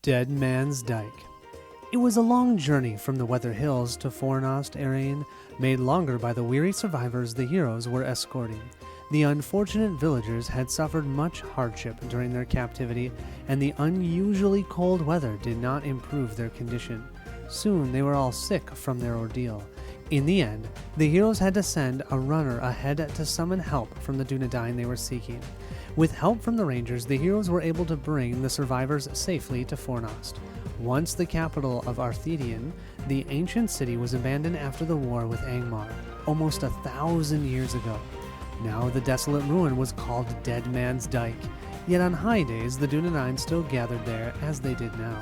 Deadman's Dike. It was a long journey from the Weather Hills to Fornost Arrain, made longer by the weary survivors the heroes were escorting. The unfortunate villagers had suffered much hardship during their captivity, and the unusually cold weather did not improve their condition. Soon they were all sick from their ordeal. In the end, the heroes had to send a runner ahead to summon help from the Dunedain they were seeking. With help from the rangers, the heroes were able to bring the survivors safely to Fornost. Once the capital of Arthedian, the ancient city was abandoned after the war with Angmar, almost 1,000 years ago. Now the desolate ruin was called Deadman's Dike, yet on high days the Dunedain still gathered there as they did now.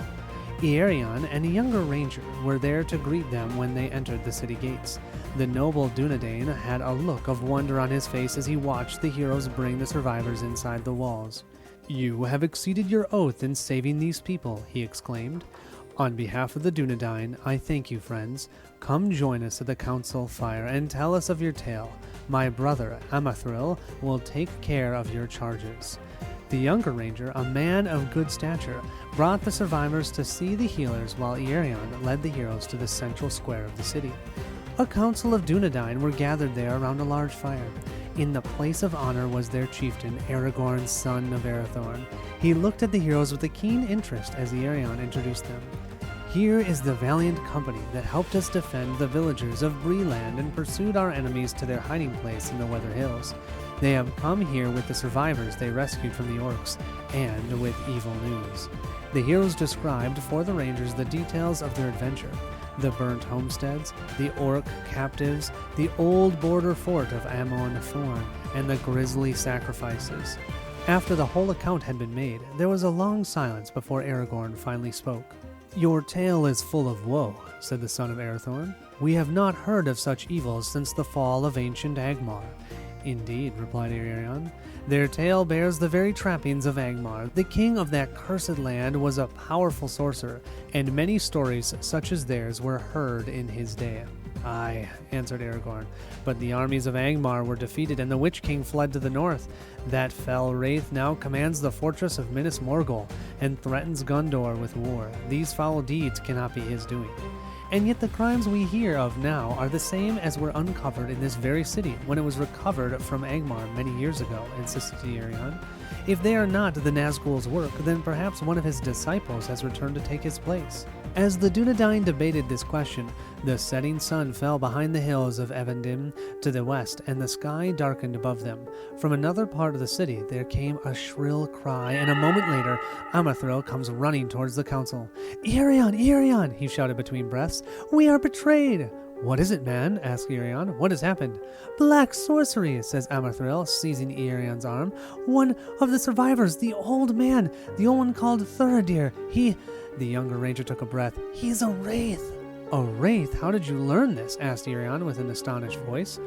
Iarion and a younger ranger were there to greet them when they entered the city gates. The noble Dunedain had a look of wonder on his face as he watched the heroes bring the survivors inside the walls. "You have exceeded your oath in saving these people," he exclaimed. "On behalf of the Dunedain, I thank you, friends. Come join us at the council fire and tell us of your tale. My brother, Amathril, will take care of your charges." The younger ranger, a man of good stature, brought the survivors to see the healers while Iarion led the heroes to the central square of the city. A council of Dunedain were gathered there around a large fire. In the place of honor was their chieftain, Aragorn, son of Arathorn. He looked at the heroes with a keen interest as Iarion introduced them. "Here is the valiant company that helped us defend the villagers of Breeland and pursued our enemies to their hiding place in the Weather Hills. They have come here with the survivors they rescued from the orcs, and with evil news." The heroes described for the rangers the details of their adventure: the burnt homesteads, the orc captives, the old border fort of Amon Thorn, and the grisly sacrifices. After the whole account had been made, there was a long silence before Aragorn finally spoke. "Your tale is full of woe," said the son of Arathorn. "We have not heard of such evils since the fall of ancient Angmar." "Indeed," replied Iarion. "Their tale bears the very trappings of Angmar. The king of that cursed land was a powerful sorcerer, and many stories such as theirs were heard in his day." "Aye," answered Aragorn, "but the armies of Angmar were defeated, and the Witch King fled to the north. That fell wraith now commands the fortress of Minas Morgul, and threatens Gondor with war. These foul deeds cannot be his doing." "And yet the crimes we hear of now are the same as were uncovered in this very city when it was recovered from Angmar many years ago," insisted Iarion. "If they are not the Nazgul's work, then perhaps one of his disciples has returned to take his place." As the Dunedain debated this question, the setting sun fell behind the hills of Evendim to the west, and the sky darkened above them. From another part of the city there came a shrill cry, and a moment later Amathril comes running towards the council. "Iarion, Iarion!" he shouted between breaths. "We are betrayed!" "What is it, man?" asked Iarion. "What has happened?" "Black sorcery," says Amathril, seizing Iarion's arm. "One of the survivors, the old man, the old one called Thuradir, The younger ranger took a breath. "He's a wraith." "A wraith? How did you learn this?" asked Iarion with an astonished voice.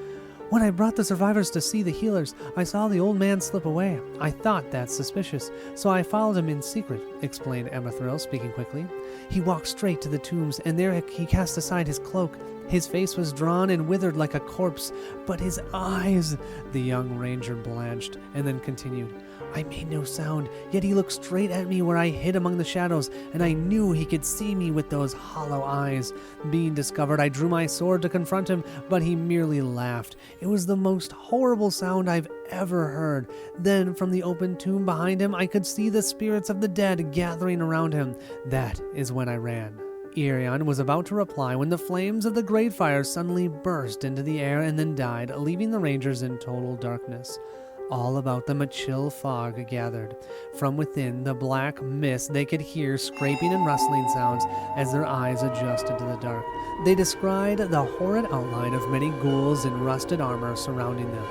"When I brought the survivors to see the healers, I saw the old man slip away. I thought that suspicious, so I followed him in secret," explained Amathril, speaking quickly. "He walked straight to the tombs, and there he cast aside his cloak. His face was drawn and withered like a corpse, but his eyes—" The young ranger blanched, and then continued. "I made no sound, yet he looked straight at me where I hid among the shadows, and I knew he could see me with those hollow eyes. Being discovered, I drew my sword to confront him, but he merely laughed. It was the most horrible sound I've ever heard. Then, from the open tomb behind him, I could see the spirits of the dead gathering around him. That is when I ran." Iarion was about to reply when the flames of the great fire suddenly burst into the air and then died, leaving the rangers in total darkness. All about them a chill fog gathered. From within the black mist they could hear scraping and rustling sounds as their eyes adjusted to the dark. They descried the horrid outline of many ghouls in rusted armor surrounding them.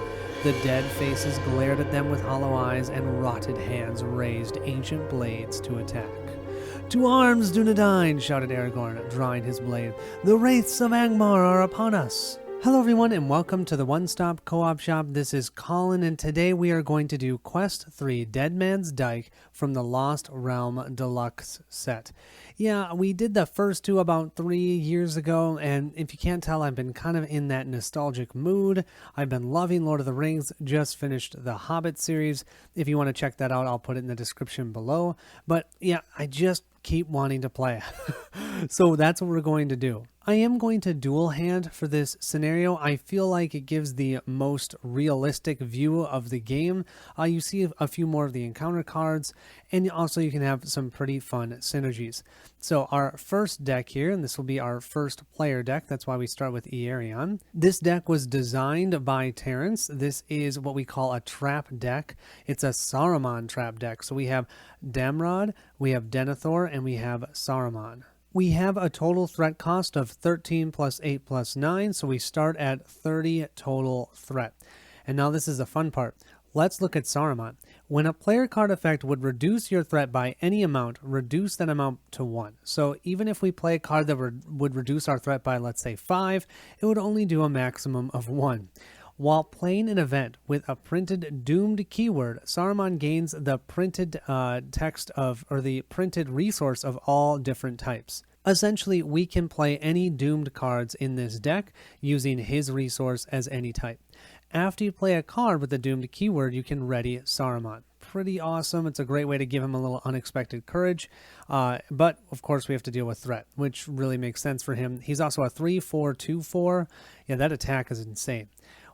The dead faces glared at them with hollow eyes, and rotted hands raised ancient blades to attack. "To arms, Dunedain!" shouted Aragorn, drawing his blade. "The wraiths of Angmar are upon us!" Hello everyone, and welcome to the One Stop Co-op Shop. This is Colin, and today we are going to do Quest 3, Deadman's Dike from the Lost Realm Deluxe set. Yeah, we did the first two about 3 years ago, and if you can't tell, I've been kind of in that nostalgic mood. I've been loving Lord of the Rings, just finished the Hobbit series. If you want to check that out, I'll put it in the description below. But yeah, I just keep wanting to play. So that's what we're going to do. I am going to dual hand for this scenario. I feel like it gives the most realistic view of the game. You see a few more of the encounter cards, and also you can have some pretty fun synergies. So our first deck here, and this will be our first player deck, that's why we start with Aerion. This deck was designed by Terence. This is what we call a trap deck. It's a Saruman trap deck. So we have Damrod, we have Denethor, and we have Saruman. We have a total threat cost of 13 plus 8 plus 9, so we start at 30 total threat. And now this is the fun part. Let's look at Saruman. When a player card effect would reduce your threat by any amount, reduce that amount to 1. So even if we play a card that would reduce our threat by, let's say, 5, it would only do a maximum of 1. While playing an event with a printed doomed keyword, Saruman gains the printed text of, or the printed resource of all different types. Essentially, we can play any doomed cards in this deck using his resource as any type. After you play a card with the doomed keyword, you can ready Saruman. Pretty awesome. It's a great way to give him a little unexpected courage. But, of course, we have to deal with threat, which really makes sense for him. He's also a 3/4/2/4. Yeah, that attack is insane.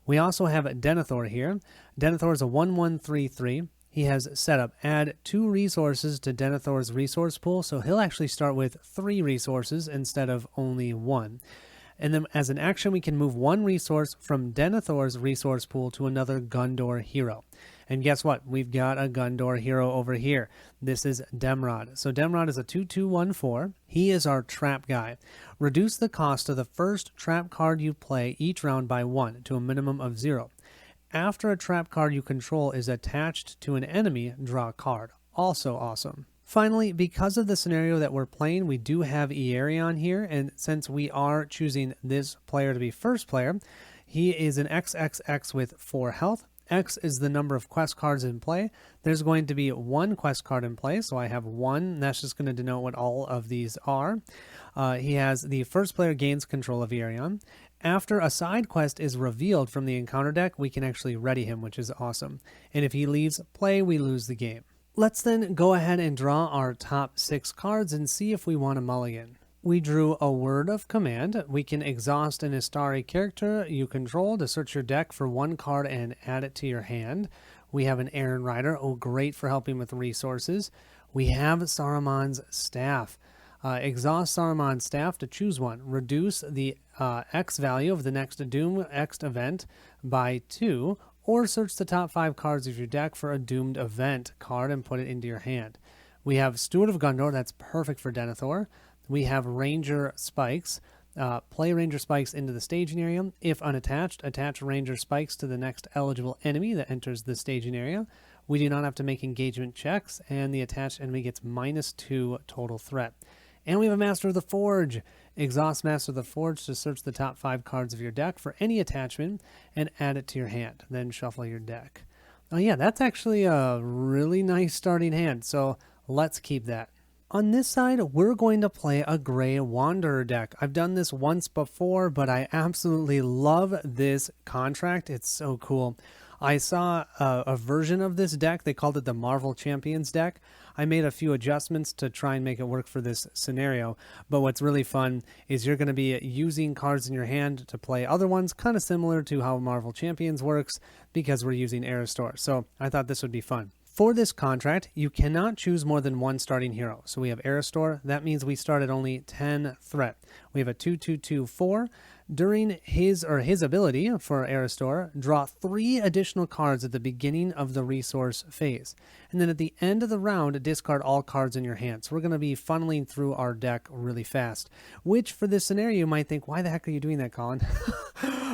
We also have Denethor here. Denethor is a 1/1/3/3. He has set up add 2 resources to Denethor's resource pool, so he'll actually start with 3 resources instead of only 1. And then as an action, we can move 1 resource from Denethor's resource pool to another Gundor hero. And guess what? We've got a Gundor hero over here. This is Demrod. So Demrod is a 2/2/1/4. He is our trap guy. Reduce the cost of the first trap card you play each round by 1 to a minimum of 0. After a trap card you control is attached to an enemy, draw a card. Also awesome. Finally, because of the scenario that we're playing, we do have Aerion here, and since we are choosing this player to be first player, he is an XXX with 4 health. X is the number of quest cards in play. There's going to be 1 quest card in play, so I have 1, and that's just going to denote what all of these are. He has the first player gains control of Aerion. After a side quest is revealed from the encounter deck, we can actually ready him, which is awesome. And if he leaves play, we lose the game. Let's then go ahead and draw our top 6 cards and see if we want a mulligan. We drew a word of command. We can exhaust an Istari character you control to search your deck for 1 card and add it to your hand. We have an Aaron Rider, great for helping with resources. We have Saruman's Staff. Exhaust Saruman's Staff to choose 1. Reduce the X value of the next Doom X event by 2, or search the top 5 cards of your deck for a doomed event card and put it into your hand. We have Steward of Gundor, that's perfect for Denethor. We have Ranger Spikes. Play Ranger Spikes into the staging area. If unattached, attach Ranger Spikes to the next eligible enemy that enters the staging area. We do not have to make engagement checks, and the attached enemy gets -2 total threat. And we have a Master of the Forge. Exhaust Master of the Forge to search the top 5 cards of your deck for any attachment and add it to your hand. Then shuffle your deck. Oh yeah, that's actually a really nice starting hand, so let's keep that. On this side, we're going to play a Grey Wanderer deck. I've done this once before, but I absolutely love this contract. It's so cool. I saw a version of this deck. They called it the Marvel Champions deck. I made a few adjustments to try and make it work for this scenario. But what's really fun is you're going to be using cards in your hand to play other ones, kind of similar to how Marvel Champions works, because we're using Aristor. So I thought this would be fun. For this contract, you cannot choose more than 1 starting hero. So we have Aristor. That means we start at only 10 threat. We have a 2/2/2/4. During his ability for Aristor, draw 3 additional cards at the beginning of the resource phase. And then at the end of the round, discard all cards in your hand. So we're going to be funneling through our deck really fast, which for this scenario, you might think, why the heck are you doing that, Colin?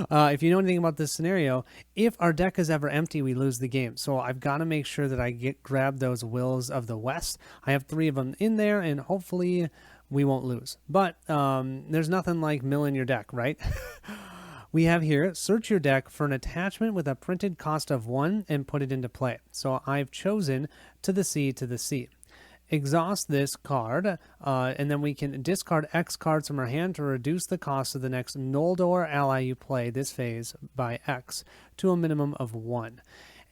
If you know anything about this scenario, if our deck is ever empty, we lose the game. So I've got to make sure that I grab those Wills of the West. I have 3 of them in there, and hopefully we won't lose. But there's nothing like milling your deck, right? We have here, search your deck for an attachment with a printed cost of 1 and put it into play. So I've chosen To the Sea, To the Sea. Exhaust this card, and then we can discard X cards from our hand to reduce the cost of the next Noldor ally you play this phase by X to a minimum of 1.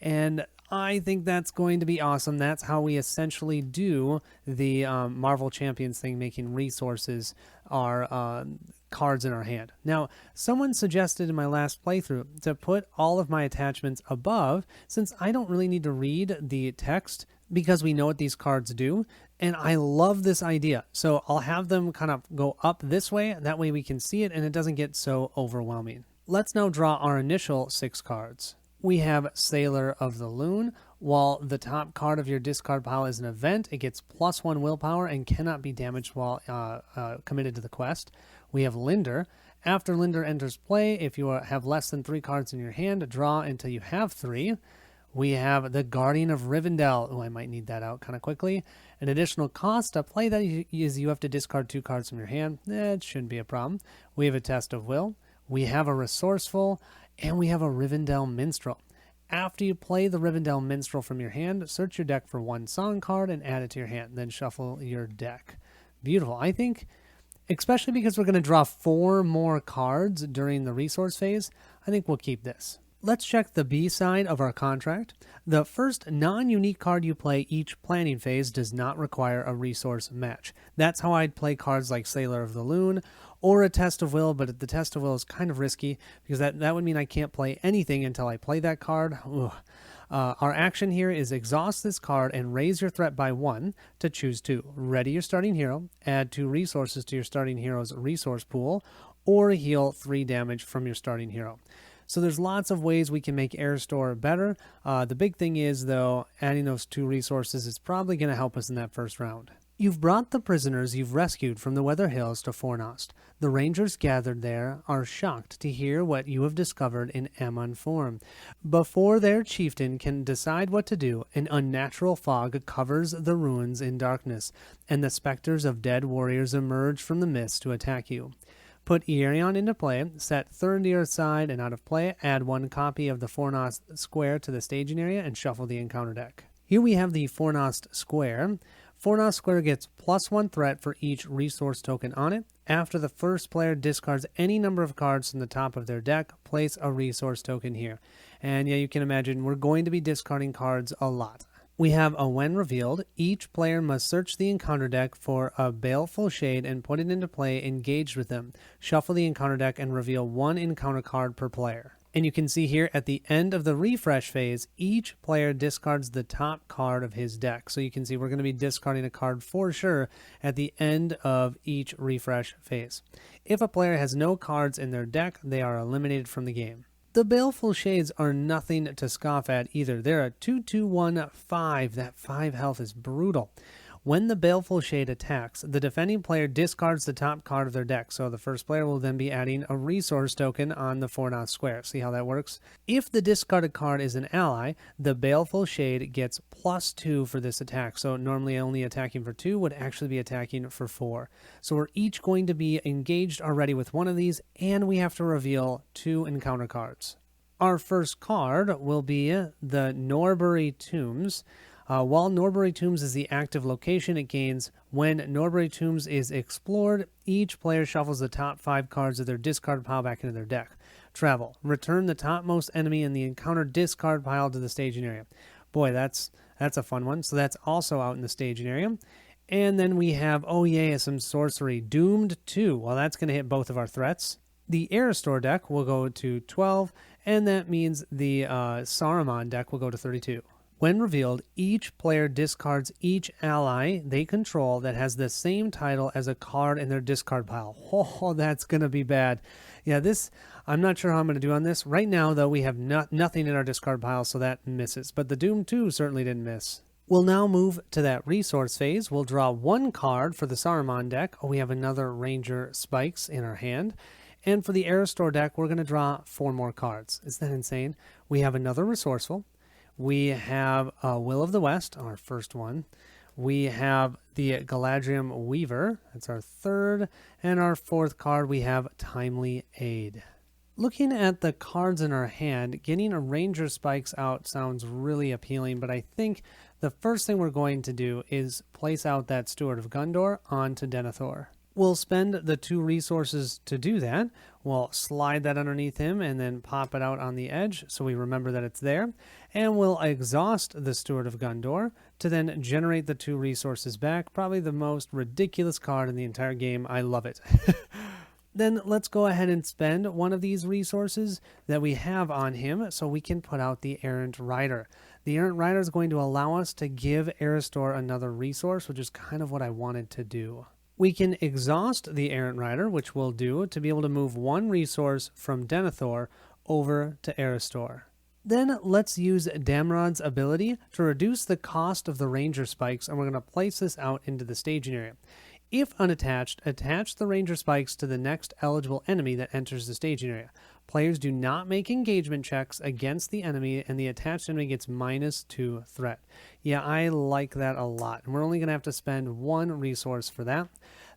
And I think that's going to be awesome. That's how we essentially do the Marvel Champions thing, making resources our cards in our hand. Now, someone suggested in my last playthrough to put all of my attachments above, since I don't really need to read the text because we know what these cards do. And I love this idea. So I'll have them kind of go up this way. That way we can see it and it doesn't get so overwhelming. Let's now draw our initial 6 cards. We have Sailor of the Loon. While the top card of your discard pile is an event, it gets +1 willpower and cannot be damaged while committed to the quest. We have Linder. After Linder enters play, if you have less than 3 cards in your hand, draw until you have 3. We have the Guardian of Rivendell. Oh, I might need that out kind of quickly. An additional cost to play that is you have to discard 2 cards from your hand. It shouldn't be a problem. We have a Test of Will. We have a Resourceful. And we have a Rivendell Minstrel. After you play the Rivendell Minstrel from your hand, search your deck for 1 song card and add it to your hand. Then shuffle your deck. Beautiful. I think, especially because we're going to draw 4 more cards during the resource phase, I think we'll keep this. Let's check the B side of our contract. The first non-unique card you play each planning phase does not require a resource match. That's how I'd play cards like Sailor of the Loon or a Test of Will, but the Test of Will is kind of risky because that would mean I can't play anything until I play that card. Our action here is exhaust this card and raise your threat by 1 to choose 2. Ready your starting hero, add 2 resources to your starting hero's resource pool, or heal 3 damage from your starting hero. So there's lots of ways we can make Air Store better. The big thing is, though, adding those 2 resources is probably going to help us in that first round. You've brought the prisoners you've rescued from the Weather Hills to Fornost. The rangers gathered there are shocked to hear what you have discovered in Ammon form. Before their chieftain can decide what to do, an unnatural fog covers the ruins in darkness, and the specters of dead warriors emerge from the mist to attack you. Put Earion into play, set 3rd to your side and out of play, add 1 copy of the Fornost Square to the staging area, and shuffle the encounter deck. Here we have the Fornost Square. Fornost Square gets +1 threat for each resource token on it. After the first player discards any number of cards from the top of their deck, place a resource token here. And yeah, you can imagine we're going to be discarding cards a lot. We have a when revealed, each player must search the encounter deck for a baleful shade and put it into play engaged with them. Shuffle the encounter deck and reveal 1 encounter card per player. And you can see here at the end of the refresh phase, each player discards the top card of his deck. So you can see we're going to be discarding a card for sure at the end of each refresh phase. If a player has no cards in their deck, they are eliminated from the game. The Baleful Shades are nothing to scoff at either. They're a 2/2/1/5. That 5 health is brutal. When the Baleful Shade attacks, the defending player discards the top card of their deck, so the first player will then be adding a resource token on the Fornost Square. See how that works? If the discarded card is an ally, the Baleful Shade gets +2 for this attack, so normally only attacking for 2 would actually be attacking for 4. So we're each going to be engaged already with one of these, and we have to reveal 2 encounter cards. Our first card will be the Norbury Tombs. While Norbury Tombs is the active location, it gains when Norbury Tombs is explored, each player shuffles the top 5 cards of their discard pile back into their deck. Travel. Return the topmost enemy in the encounter discard pile to the staging area. Boy, that's a fun one. So that's also out in the staging area. And then we have, oh yeah, some sorcery. Doomed 2. Well, that's going to hit both of our threats. The Air Store deck will go to 12, and that means the Saruman deck will go to 32. When revealed, each player discards each ally they control that has the same title as a card in their discard pile. Oh, that's going to be bad. Yeah, I'm not sure how I'm going to do on this. Right now, though, we have nothing in our discard pile, so that misses. But the Doom 2 certainly didn't miss. We'll now move to that resource phase. We'll draw 1 card for the Saruman deck. Oh, we have another Ranger Spikes in our hand. And for the Air Store deck, we're going to draw 4 more cards. Isn't that insane? We have another Resourceful. We have Will of the West, our first one. We have the Galadriel Weaver. That's our 3rd. And our 4th card, we have Timely Aid. Looking at the cards in our hand, getting a Ranger Spikes out sounds really appealing, but I think the first thing we're going to do is place out that Steward of Gondor onto Denethor. We'll spend the 2 resources to do that. We'll slide that underneath him and then pop it out on the edge so we remember that it's there. And we'll exhaust the Steward of Gondor to then generate the 2 resources back. Probably the most ridiculous card in the entire game. I love it. Then let's go ahead and spend one of these resources that we have on him so we can put out the Errant Rider. The Errant Rider is going to allow us to give Aristor another resource, which is kind of what I wanted to do. We can exhaust the Errant Rider, which we'll do to be able to move 1 resource from Denethor over to Aristor. Then let's use Damrod's ability to reduce the cost of the Ranger Spikes, and we're going to place this out into the staging area. If unattached, attach the Ranger Spikes to the next eligible enemy that enters the staging area. Players do not make engagement checks against the enemy, and the attached enemy gets -2 threat. Yeah, I like that a lot. And we're only going to have to spend 1 resource for that.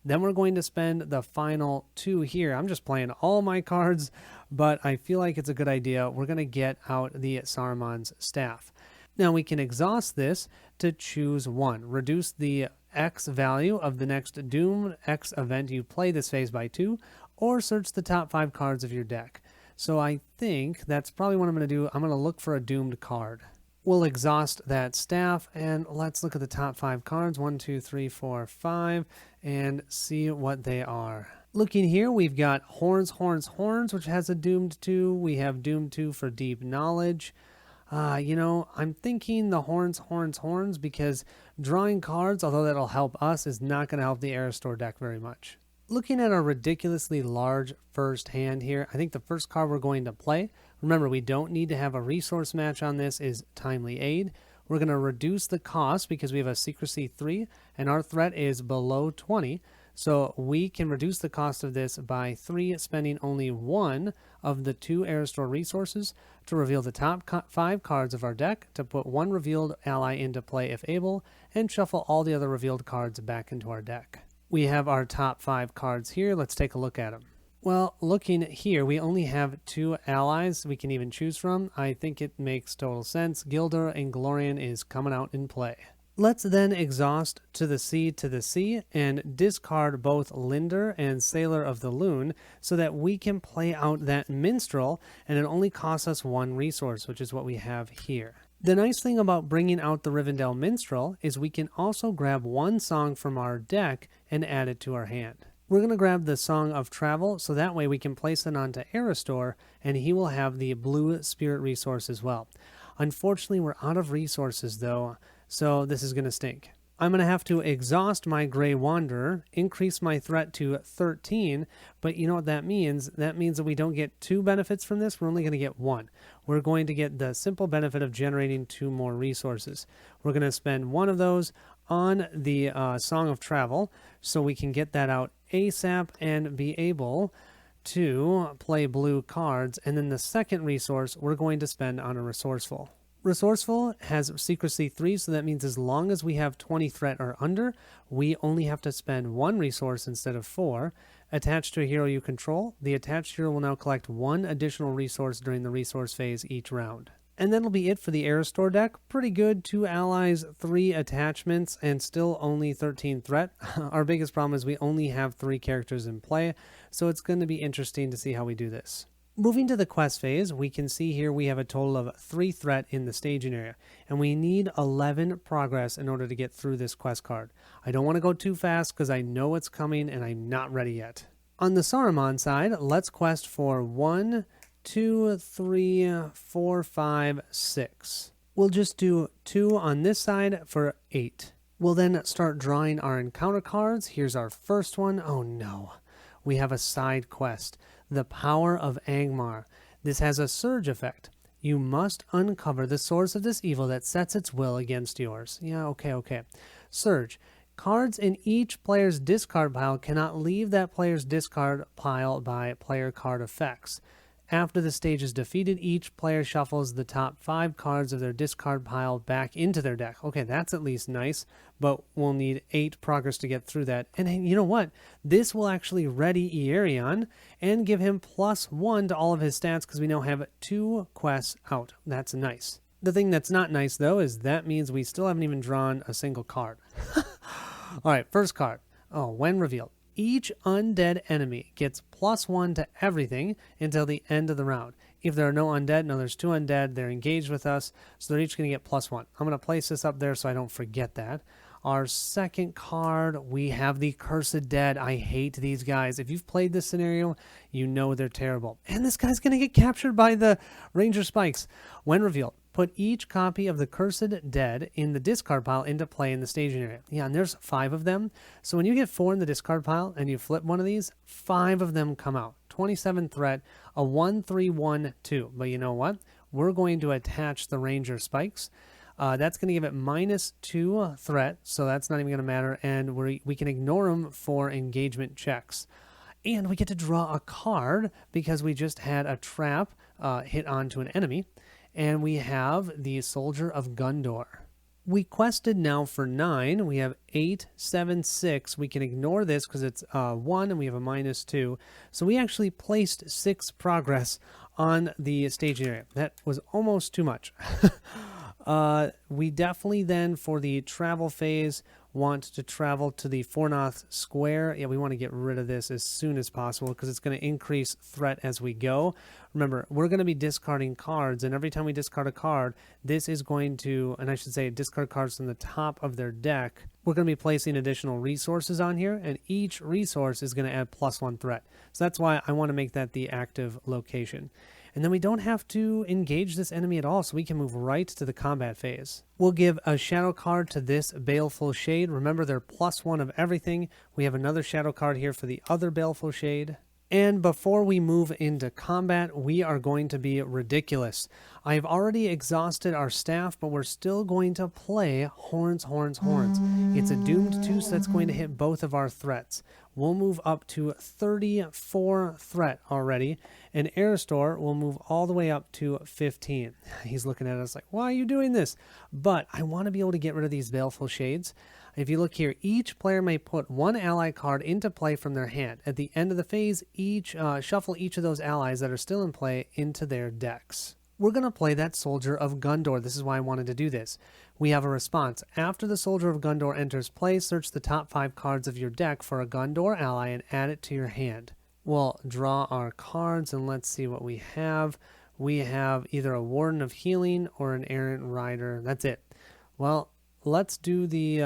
Then we're going to spend the final 2 here. I'm just playing all my cards, but I feel like it's a good idea. We're going to get out the Saruman's Staff. Now we can exhaust this to choose 1. Reduce the X value of the next Doom X event you play this phase by 2, or search the top 5 cards of your deck. So I think that's probably what I'm going to do. I'm going to look for a doomed card. We'll exhaust that staff, and let's look at the top 5 cards. 1, 2, 3, 4, 5, and see what they are. Looking here, we've got Horns, Horns, Horns, which has a doomed 2. We have doomed 2 for Deep Knowledge. I'm thinking the Horns, Horns, Horns, because drawing cards, although that'll help us, is not going to help the Aristor deck very much. Looking at our ridiculously large first hand here, I think the first card we're going to play, remember we don't need to have a resource match on this, is Timely Aid. We're going to reduce the cost because we have a Secrecy 3 and our threat is below 20. So we can reduce the cost of this by 3, spending only 1 of the 2 Aristor resources to reveal the top 5 cards of our deck, to put 1 revealed ally into play if able, and shuffle all the other revealed cards back into our deck. We have our top 5 cards here. Let's take a look at them. Well, looking here, we only have 2 allies we can even choose from. I think it makes total sense. Gilder and Glorian is coming out in play. Let's then exhaust to the sea and discard both Linder and Sailor of the Loon so that we can play out that Minstrel, and it only costs us 1 resource, which is what we have here. The nice thing about bringing out the Rivendell Minstrel is we can also grab 1 song from our deck and add it to our hand. We're going to grab the Song of Travel, so that way we can place it onto Aristor, and he will have the blue spirit resource as well. Unfortunately, we're out of resources though, so this is going to stink. I'm going to have to exhaust my Grey Wanderer, increase my threat to 13, but you know what that means? That means that we don't get 2 benefits from this, we're only going to get 1. We're going to get the simple benefit of generating 2 more resources. We're going to spend 1 of those on the Song of Travel, so we can get that out ASAP and be able to play blue cards, and then the second resource we're going to spend on a Resourceful. Resourceful has Secrecy 3, so that means as long as we have 20 threat or under, we only have to spend 1 resource instead of 4. Attached to a hero you control, the attached hero will now collect 1 additional resource during the resource phase each round. And that'll be it for the Aristor deck. Pretty good, 2 allies, 3 attachments, and still only 13 threat. Our biggest problem is we only have 3 characters in play, so it's going to be interesting to see how we do this. Moving to the quest phase, we can see here we have a total of 3 threat in the staging area, and we need 11 progress in order to get through this quest card. I don't want to go too fast because I know it's coming and I'm not ready yet. On the Saruman side, let's quest for 1, 2, 3, 4, 5, 6. We'll just do 2 on this side for 8. We'll then start drawing our encounter cards. Here's our first one. Oh no, we have a side quest. The Power of Angmar. This has a surge effect. You must uncover the source of this evil that sets its will against yours. Yeah, okay. Surge. Cards in each player's discard pile cannot leave that player's discard pile by player card effects. After the stage is defeated, each player shuffles the top 5 cards of their discard pile back into their deck. Okay, that's at least nice, but we'll need 8 progress to get through that. And you know what? This will actually ready Iarion and give him +1 to all of his stats because we now have 2 quests out. That's nice. The thing that's not nice, though, is that means we still haven't even drawn a single card. All right, first card. Oh, when revealed. Each undead enemy gets +1 to everything until the end of the round. If there are no undead, no, there's 2 undead, they're engaged with us, so they're each going to get +1. I'm going to place this up there so I don't forget that. Our second card, we have the Cursed Dead. I hate these guys. If you've played this scenario, you know they're terrible. And this guy's going to get captured by the Ranger Spikes. When revealed, put each copy of the Cursed Dead in the discard pile into play in the staging area. Yeah, and there's 5 of them. So when you get 4 in the discard pile and you flip one of these, 5 of them come out. 27 threat, a 1-3-1-2. But you know what? We're going to attach the Ranger Spikes. That's going to give it -2 threat, so that's not even going to matter, and we can ignore them for engagement checks. And we get to draw a card because we just had a trap hit onto an enemy, and we have the Soldier of Gundor. We quested now for 9. We have 8, 7, 6. We can ignore this because it's 1 and we have a -2. So we actually placed 6 progress on the staging area. That was almost too much. We definitely then, for the travel phase, want to travel to the Fornoth Square. Yeah, we want to get rid of this as soon as possible because it's going to increase threat as we go. Remember, we're going to be discarding cards, and every time we discard a card, this is going to, and I should say discard cards from the top of their deck. We're going to be placing additional resources on here, and each resource is going to add +1 threat. So that's why I want to make that the active location. And then we don't have to engage this enemy at all, so we can move right to the combat phase. We'll give a shadow card to this Baleful Shade. Remember, they're +1 of everything. We have another shadow card here for the other Baleful Shade. And before we move into combat, we are going to be ridiculous. I've already exhausted our staff, but we're still going to play Horns, Horns, Horns. It's a doomed 2, so that's going to hit both of our threats. We'll move up to 34 threat already, and Aristor will move all the way up to 15. He's looking at us like, why are you doing this? But I want to be able to get rid of these Baleful Shades. If you look here, each player may put 1 ally card into play from their hand. At the end of the phase, shuffle each of those allies that are still in play into their decks. We're going to play that Soldier of Gundor. This is why I wanted to do this. We have a response. After the Soldier of Gundor enters play, search the top 5 cards of your deck for a Gundor ally and add it to your hand. We'll draw our cards and let's see what we have. We have either a Warden of Healing or an Errant Rider. That's it. Well, let's do the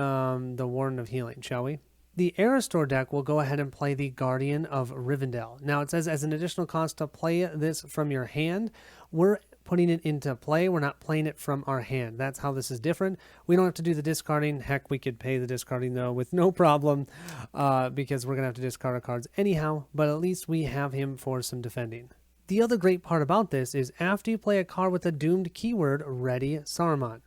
Warden of Healing, shall we? The Aristor deck will go ahead and play the Guardian of Rivendell. Now it says as an additional cost to play this from your hand, we're putting it into play. We're not playing it from our hand. That's how this is different. We don't have to do the discarding. Heck, we could pay the discarding though with no problem because we're going to have to discard our cards anyhow, but at least we have him for some defending. The other great part about this is after you play a card with a doomed keyword, ready Saruman.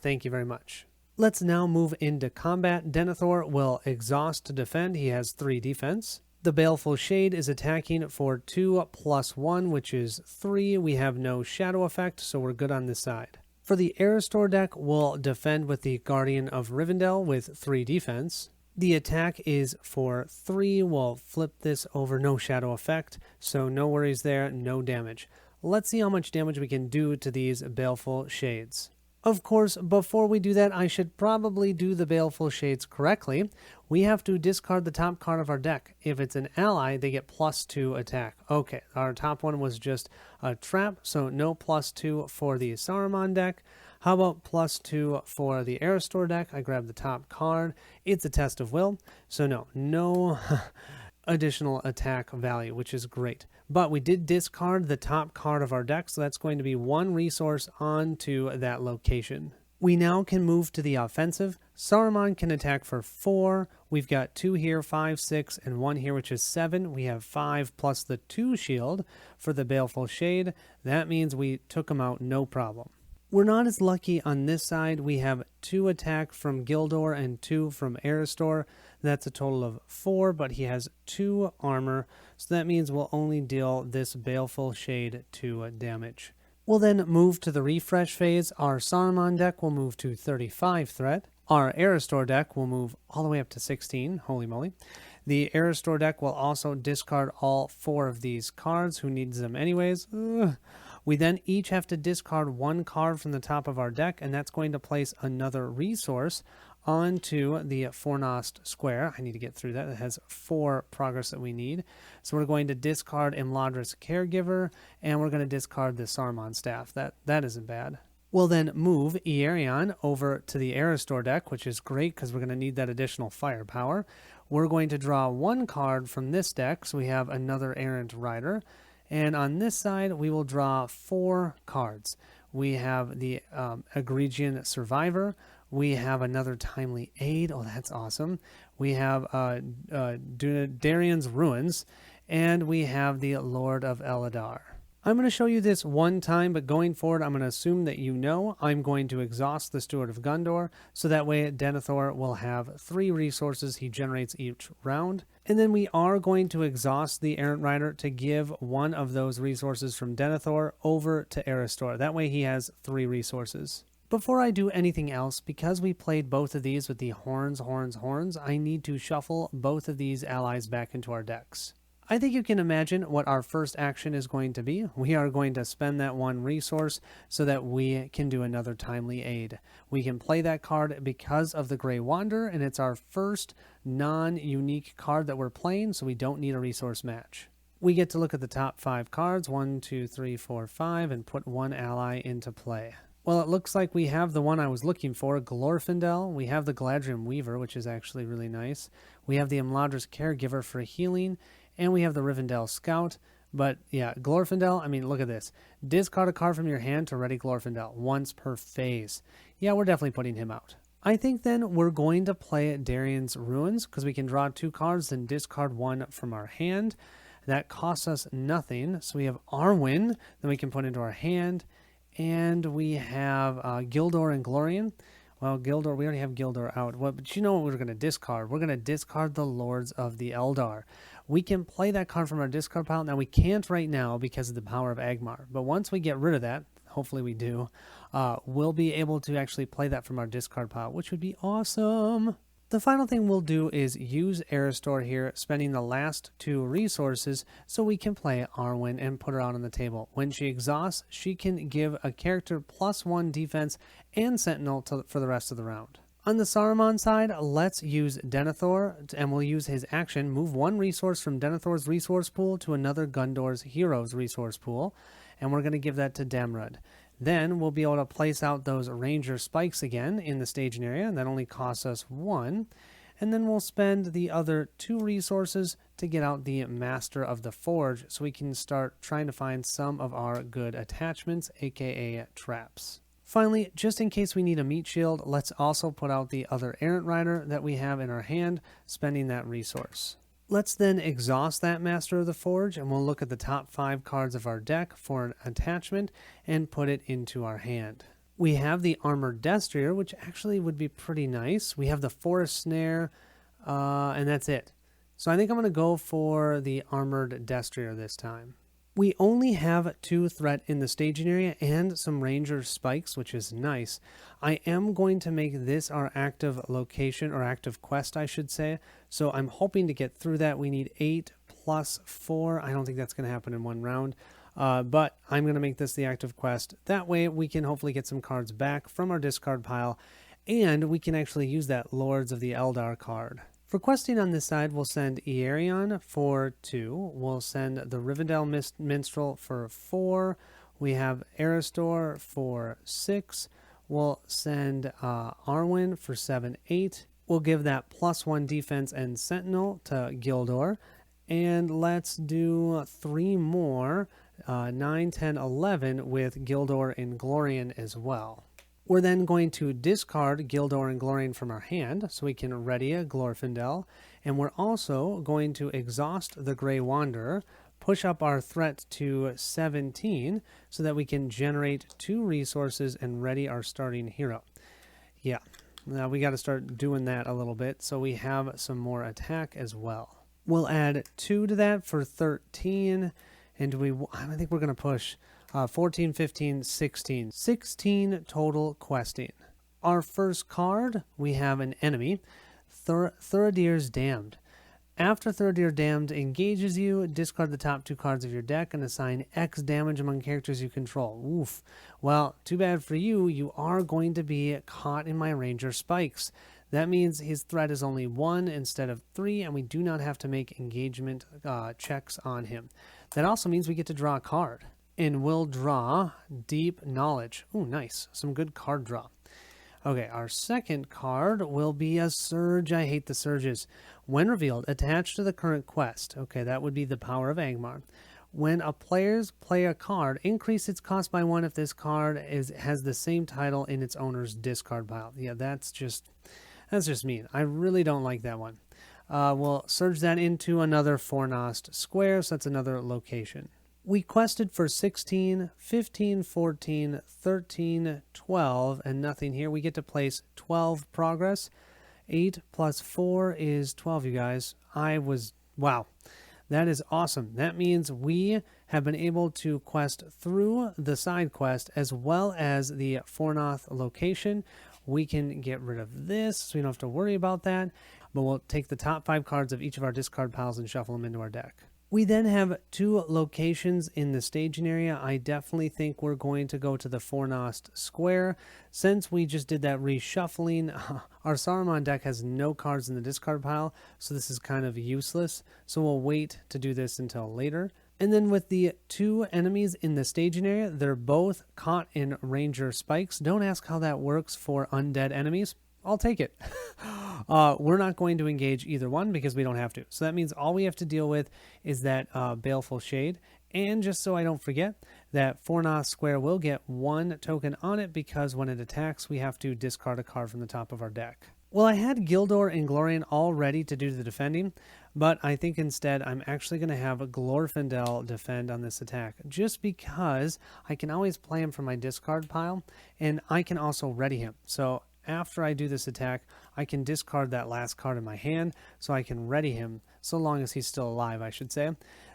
Thank you very much. Let's now move into combat. Denethor will exhaust to defend. He has 3 defense. The Baleful Shade is attacking for 2 + 1, which is 3. We have no shadow effect, so we're good on this side. For the Aristor deck, we'll defend with the Guardian of Rivendell with 3 defense. The attack is for 3. We'll flip this over, no shadow effect, so no worries there, no damage. Let's see how much damage we can do to these Baleful Shades. Of course, before we do that, I should probably do the Baleful Shades correctly. We have to discard the top card of our deck. If it's an ally, they get +2 attack. Okay, our top one was just a trap, so no +2 for the Saruman deck. How about +2 for the Aristor deck? I grabbed the top card. It's a test of will, so no additional attack value, which is great. But we did discard the top card of our deck, so that's going to be 1 resource onto that location. We now can move to the offensive. Saruman can attack for 4. We've got 2 here, 5, 6, and 1 here, which is 7. We have 5 plus the 2 shield for the Baleful Shade. That means we took him out no problem. We're not as lucky on this side. We have 2 attack from Gildor and 2 from Aristor. That's a total of 4, but he has 2 armor, so that means we'll only deal this Baleful Shade 2 damage. We'll then move to the refresh phase. Our Saruman deck will move to 35 threat. Our Aristor deck will move all the way up to 16. Holy moly. The Aristor deck will also discard all 4 of these cards. Who needs them anyways? We then each have to discard 1 card from the top of our deck, and that's going to place another resource onto the Fornost square. I need to get through that. It has 4 progress that we need. So we're going to discard Imladris Caregiver, and we're going to discard the Saruman Staff. That isn't bad. We'll then move Iarion over to the Aristor deck, which is great because we're going to need that additional firepower. We're going to draw 1 card from this deck, so we have another Errant Rider. And on this side, we will draw 4 cards. We have the Egregian Survivor. We have another Timely Aid. Oh, that's awesome. We have Darian's Ruins. And we have the Lord of Eladar. I'm going to show you this one time, but going forward, I'm going to assume that you know I'm going to exhaust the Steward of Gondor, so that way Denethor will have 3 resources he generates each round. And then we are going to exhaust the Errant Rider to give one of those resources from Denethor over to Aristor. That way he has 3 resources. Before I do anything else, because we played both of these with the horns, I need to shuffle both of these allies back into our decks. I think you can imagine what our first action is going to be. We are going to spend that 1 resource so that we can do another Timely Aid. We can play that card because of the Grey Wanderer, and it's our first non-unique card that we're playing, so we don't need a resource match. We get to look at the top 5 cards, 1, 2, 3, 4, 5, and put 1 ally into play. Well, it looks like we have the one I was looking for, Glorfindel. We have the Galadriel Weaver, which is actually really nice. We have the Imladris Caregiver for healing, and we have the Rivendell Scout. But yeah, Glorfindel, I mean, look at this. Discard a card from your hand to ready Glorfindel once per phase. Yeah, we're definitely putting him out. I think then we're going to play Darian's Ruins because we can draw 2 cards and discard 1 from our hand. That costs us nothing. So we have Arwen that we can put into our hand. And we have Gildor and Glorian. Well, Gildor, we already have Gildor out. Well, but you know what we're going to discard? We're going to discard the Lords of the Eldar. We can play that card from our discard pile. Now, we can't right now because of the power of Agmar. But once we get rid of that, hopefully we do, we'll be able to actually play that from our discard pile, which would be awesome. The final thing we'll do is use Aristor here, spending the last 2 resources so we can play Arwen and put her out on the table. When she exhausts, she can give a character +1 defense and Sentinel for the rest of the round. On the Saruman side, let's use Denethor, and we'll use his action, move 1 resource from Denethor's resource pool to another Gondor's Heroes resource pool, and we're going to give that to Damrud. Then we'll be able to place out those Ranger Spikes again in the staging area, and that only costs us 1. And then we'll spend the other 2 resources to get out the Master of the Forge, so we can start trying to find some of our good attachments, aka traps. Finally, just in case we need a meat shield, let's also put out the other Errant Rider that we have in our hand, spending that resource. Let's then exhaust that Master of the Forge, and we'll look at the top 5 cards of our deck for an attachment and put it into our hand. We have the Armored Destrier, which actually would be pretty nice. We have the Forest Snare, and that's it. So I think I'm going to go for the Armored Destrier this time. We only have 2 threat in the staging area and some Ranger Spikes, which is nice. I am going to make this our active location, or active quest, I should say. So I'm hoping to get through that. We need 8 plus 4. I don't think that's going to happen in 1 round. But I'm going to make this the active quest. That way we can hopefully get some cards back from our discard pile, and we can actually use that Lords of the Eldar card. For questing on this side, we'll send Iarion for 2. We'll send the Rivendell Minstrel for 4. We have Aristor for 6. We'll send Arwen for 7, 8. We'll give that +1 defense and Sentinel to Gildor. And let's do 3 more, 9, 10, 11 with Gildor and Glorian as well. We're then going to discard Gildor and Glorian from our hand so we can ready a Glorfindel. And we're also going to exhaust the Grey Wanderer, push up our threat to 17 so that we can generate 2 resources and ready our starting hero. Yeah, now we got to start doing that a little bit so we have some more attack as well. We'll add 2 to that for 13, and I think we're going to push 14, 15, 16. 16 total questing. Our first card, we have an enemy, Thuradir's Damned. After Thuradir Damned engages you, discard the top 2 cards of your deck and assign X damage among characters you control. Oof. Well, too bad for you, you are going to be caught in my Ranger Spikes. That means his threat is only 1 instead of 3, and we do not have to make engagement checks on him. That also means we get to draw a card. And we'll draw Deep Knowledge. Ooh, nice. Some good card draw. Okay, our second card will be a Surge. I hate the Surges. When revealed, attached to the current quest. Okay, that would be the Power of Angmar. When a players play a card, increase its cost by 1 if this card has the same title in its owner's discard pile. Yeah, that's just mean. I really don't like that one. We'll surge that into another Fornost square, so that's another location. We quested for 16, 15, 14, 13, 12, and nothing here. We get to place 12 progress. 8 plus 4 is 12, you guys. Wow. That is awesome. That means we have been able to quest through the side quest as well as the Fornoth location. We can get rid of this, so we don't have to worry about that. But we'll take the top 5 cards of each of our discard piles and shuffle them into our deck. We then have 2 locations in the staging area. I definitely think we're going to go to the Fornost Square. Since we just did that reshuffling, our Saruman deck has no cards in the discard pile, so this is kind of useless. So we'll wait to do this until later. And then with the 2 enemies in the staging area, they're both caught in Ranger Spikes. Don't ask how that works for undead enemies. I'll take it. We're not going to engage either one because we don't have to. So that means all we have to deal with is that Baleful Shade. And just so I don't forget, that Fornoth Square will get 1 token on it because when it attacks, we have to discard a card from the top of our deck. Well, I had Gildor and Glorian all ready to do the defending, but I think instead I'm actually going to have Glorfindel defend on this attack, just because I can always play him from my discard pile, and I can also ready him. So after I do this attack, I can discard that last card in my hand, so I can ready him, so long as he's still alive, I should say.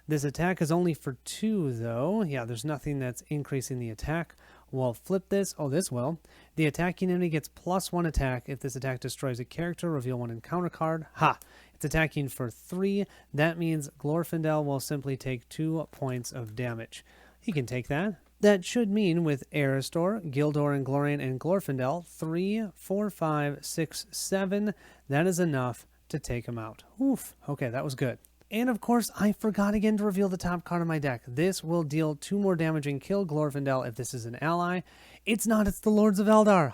This attack is only for 2, though. Yeah, there's nothing that's increasing the attack. We'll flip this. Oh, this will. The attacking enemy gets +1 attack if this attack destroys a character. Reveal 1 encounter card. Ha! It's attacking for 3. That means Glorfindel will simply take 2 points of damage. He can take that. That should mean with Aristor, Gildor, and Glorian, and Glorfindel, 3, 4, 5, 6, 7. That is enough to take him out. Oof. Okay, that was good. And of course, I forgot again to reveal the top card of my deck. This will deal 2 more damage and kill Glorfindel if this is an ally. It's not, it's the Lords of Eldar.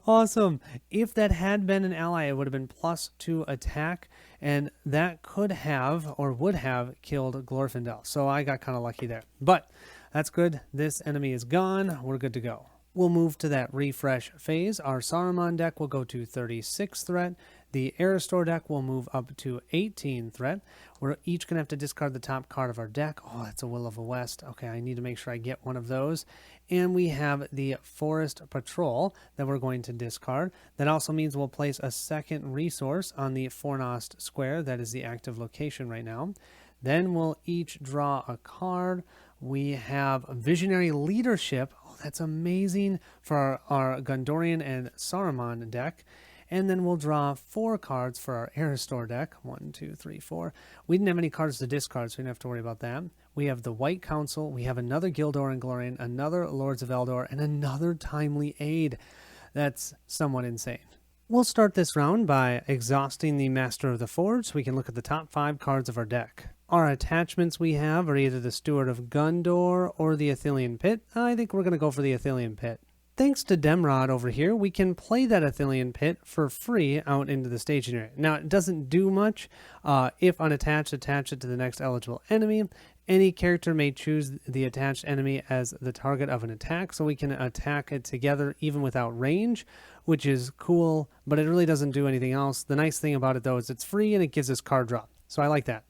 Awesome. If that had been an ally, it would have been +2 attack, and that could have, or would have, killed Glorfindel. So I got kind of lucky there. But that's good. This enemy is gone. We're good to go. We'll move to that refresh phase. Our Saruman deck will go to 36 threat. The Aristor deck will move up to 18 threat. We're each going to have to discard the top card of our deck. Oh, that's a Will of the West. Okay, I need to make sure I get one of those. And we have the Forest Patrol that we're going to discard. That also means we'll place a second resource on the Fornost Square. That is the active location right now. Then we'll each draw a card. We have Visionary Leadership. Oh, that's amazing for our Gondorian and Saruman deck. And then we'll draw 4 cards for our Aristor deck. 1, 2, 3, 4. We didn't have any cards to discard, so we don't have to worry about that. We have the White Council. We have another Gildor and Glorian, another Lords of Eldor, and another Timely Aid. That's somewhat insane. We'll start this round by exhausting the Master of the Forge so we can look at the top 5 cards of our deck. Our attachments we have are either the Steward of Gondor or the Athelian Pit. I think we're going to go for the Athelian Pit. Thanks to Demrod over here, we can play that Athelian Pit for free out into the staging area. Now, it doesn't do much. If unattached, attach it to the next eligible enemy. Any character may choose the attached enemy as the target of an attack, so we can attack it together even without range, which is cool, but it really doesn't do anything else. The nice thing about it, though, is it's free and it gives us card draw, so I like that.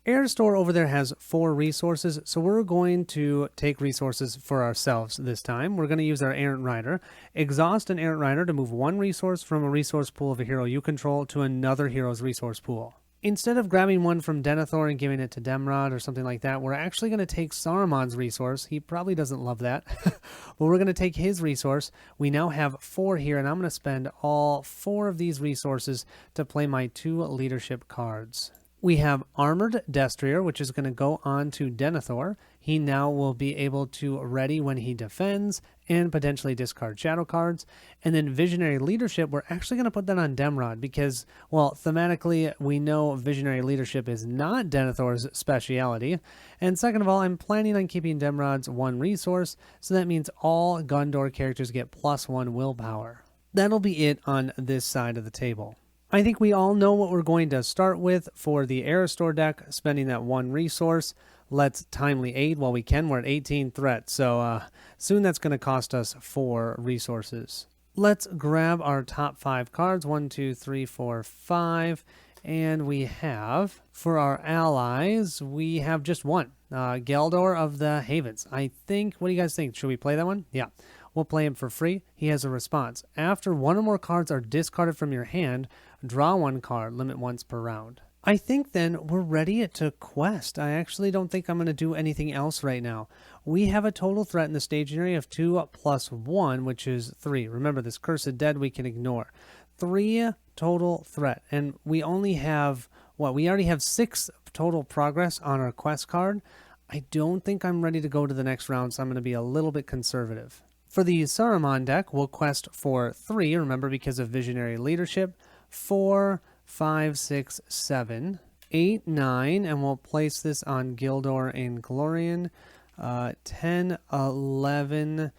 Aristor over there has 4 resources, so we're going to take resources for ourselves this time. We're going to use our Errant Rider. Exhaust an Errant Rider to move 1 resource from a resource pool of a hero you control to another hero's resource pool. Instead of grabbing one from Denethor and giving it to Demrod or something like that, we're actually going to take Saruman's resource. He probably doesn't love that. But we're going to take his resource. We now have 4 here, and I'm going to spend all 4 of these resources to play my 2 leadership cards. We have Armored Destrier, which is going to go on to Denethor. He now will be able to ready when he defends and potentially discard shadow cards. And then Visionary Leadership, we're actually going to put that on Demrod because, well, thematically, we know Visionary Leadership is not Denethor's speciality. And second of all, I'm planning on keeping Demrod's 1 resource, so that means all Gondor characters get +1 willpower. That'll be it on this side of the table. I think we all know what we're going to start with for the Aristor deck, spending that 1 resource. Let's Timely Aid while we can. We're at 18 threat, so soon that's going to cost us 4 resources. Let's grab our top 5 cards, 1, 2, 3, 4, 5, and we have, for our allies, we have just one, Geldor of the Havens. I think, what do you guys think? Should we play that one? Yeah. We'll play him for free. He has a response. After 1 or more cards are discarded from your hand, draw 1 card, limit once per round. I think then we're ready to quest. I actually don't think I'm going to do anything else right now. We have a total threat in the staging area of 2 + 1, which is 3. Remember, this Cursed Dead we can ignore. 3 total threat. And we only have, we already have 6 total progress on our quest card. I don't think I'm ready to go to the next round, so I'm going to be a little bit conservative. For the Saruman deck, we'll quest for 3, remember, because of Visionary Leadership. 4, 5, 6, 7, 8, 9, and we'll place this on Gildor and Glorian. 10, 11,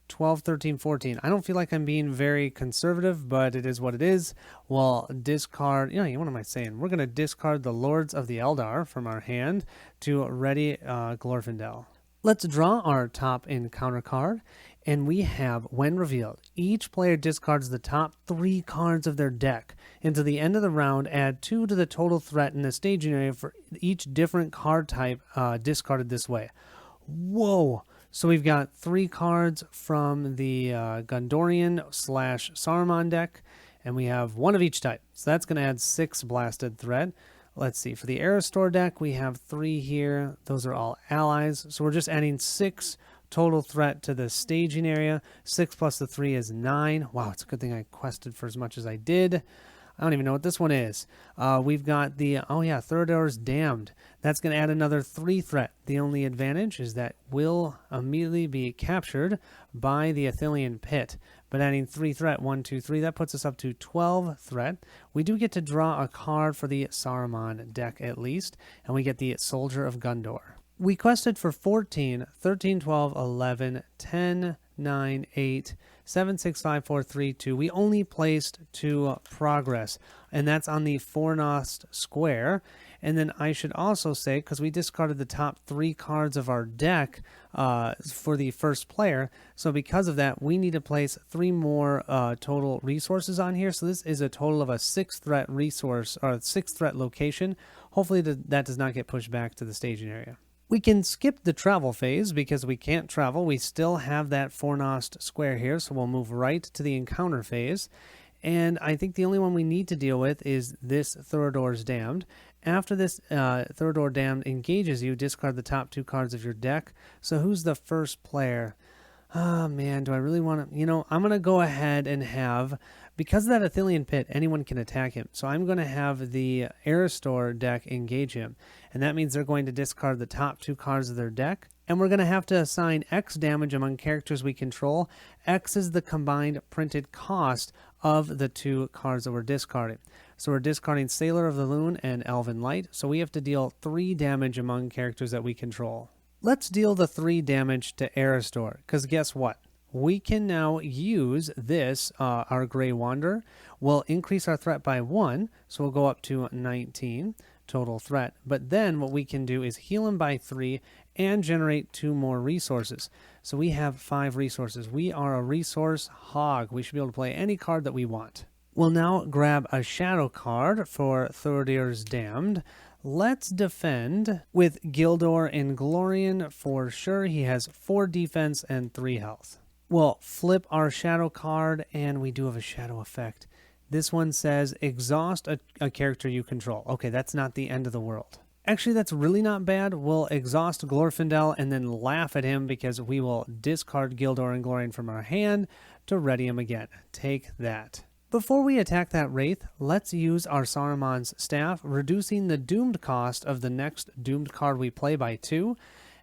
12, 13, 14. I don't feel like I'm being very conservative, but it is what it is. We'll discard, what am I saying? We're going to discard the Lords of the Eldar from our hand to ready Glorfindel. Let's draw our top encounter card, and we have, when revealed, each player discards the top 3 cards of their deck. Until the end of the round, add 2 to the total threat in the staging area for each different card type discarded this way. Whoa! So we've got 3 cards from the Gondorian/Saruman deck, and we have 1 of each type. So that's going to add 6 blasted threat. Let's see, for the Aristor deck, we have 3 here. Those are all allies. So we're just adding 6 total threat to the staging area. 6 plus the 3 is 9. Wow, it's a good thing I quested for as much as I did. I don't even know what this one is. We've got the, Thorador's Damned. That's going to add another 3 threat. The only advantage is that will immediately be captured by the Athelian Pit. But adding 3 threat, 1, 2, 3, that puts us up to 12 threat. We do get to draw a card for the Saruman deck at least, and we get the Soldier of Gondor. We quested for 14, 13, 12, 11, 10, 9, 8, 7, 6, 5, 4, 3, 2. We only placed 2 progress, and that's on the Fornost Square. And then I should also say, because we discarded the top 3 cards of our deck for the first player, so because of that, we need to place 3 more total resources on here. So this is a total of a 6 threat resource, or 6 threat location. Hopefully that does not get pushed back to the staging area. We can skip the travel phase because we can't travel. We still have that Fornost Square here, so we'll move right to the encounter phase. And I think the only one we need to deal with is this Thorador's Damned. After this Thorador Damned engages you, discard the top 2 cards of your deck. So who's the first player? Oh man, do I really want to... I'm going to go ahead and have... Because of that Athelian Pit, anyone can attack him. So I'm going to have the Aristor deck engage him. And that means they're going to discard the top 2 cards of their deck. And we're going to have to assign X damage among characters we control. X is the combined printed cost of the 2 cards that we're discarding. So we're discarding Sailor of the Loon and Elven Light. So we have to deal 3 damage among characters that we control. Let's deal the 3 damage to Aristor. Because guess what? We can now use this, our Grey Wanderer. We'll increase our threat by 1, so we'll go up to 19 total threat. But then what we can do is heal him by 3 and generate 2 more resources. So we have 5 resources. We are a resource hog. We should be able to play any card that we want. We'll now grab a shadow card for Thorador's Damned. Let's defend with Gildor and Glorian for sure. He has 4 defense and 3 health. We'll flip our shadow card, and we do have a shadow effect. This one says, exhaust a character you control. Okay, that's not the end of the world. Actually, that's really not bad. We'll exhaust Glorfindel and then laugh at him because we will discard Gildor and Glorian from our hand to ready him again. Take that. Before we attack that Wraith, let's use our Saruman's Staff, reducing the doomed cost of the next doomed card we play by 2.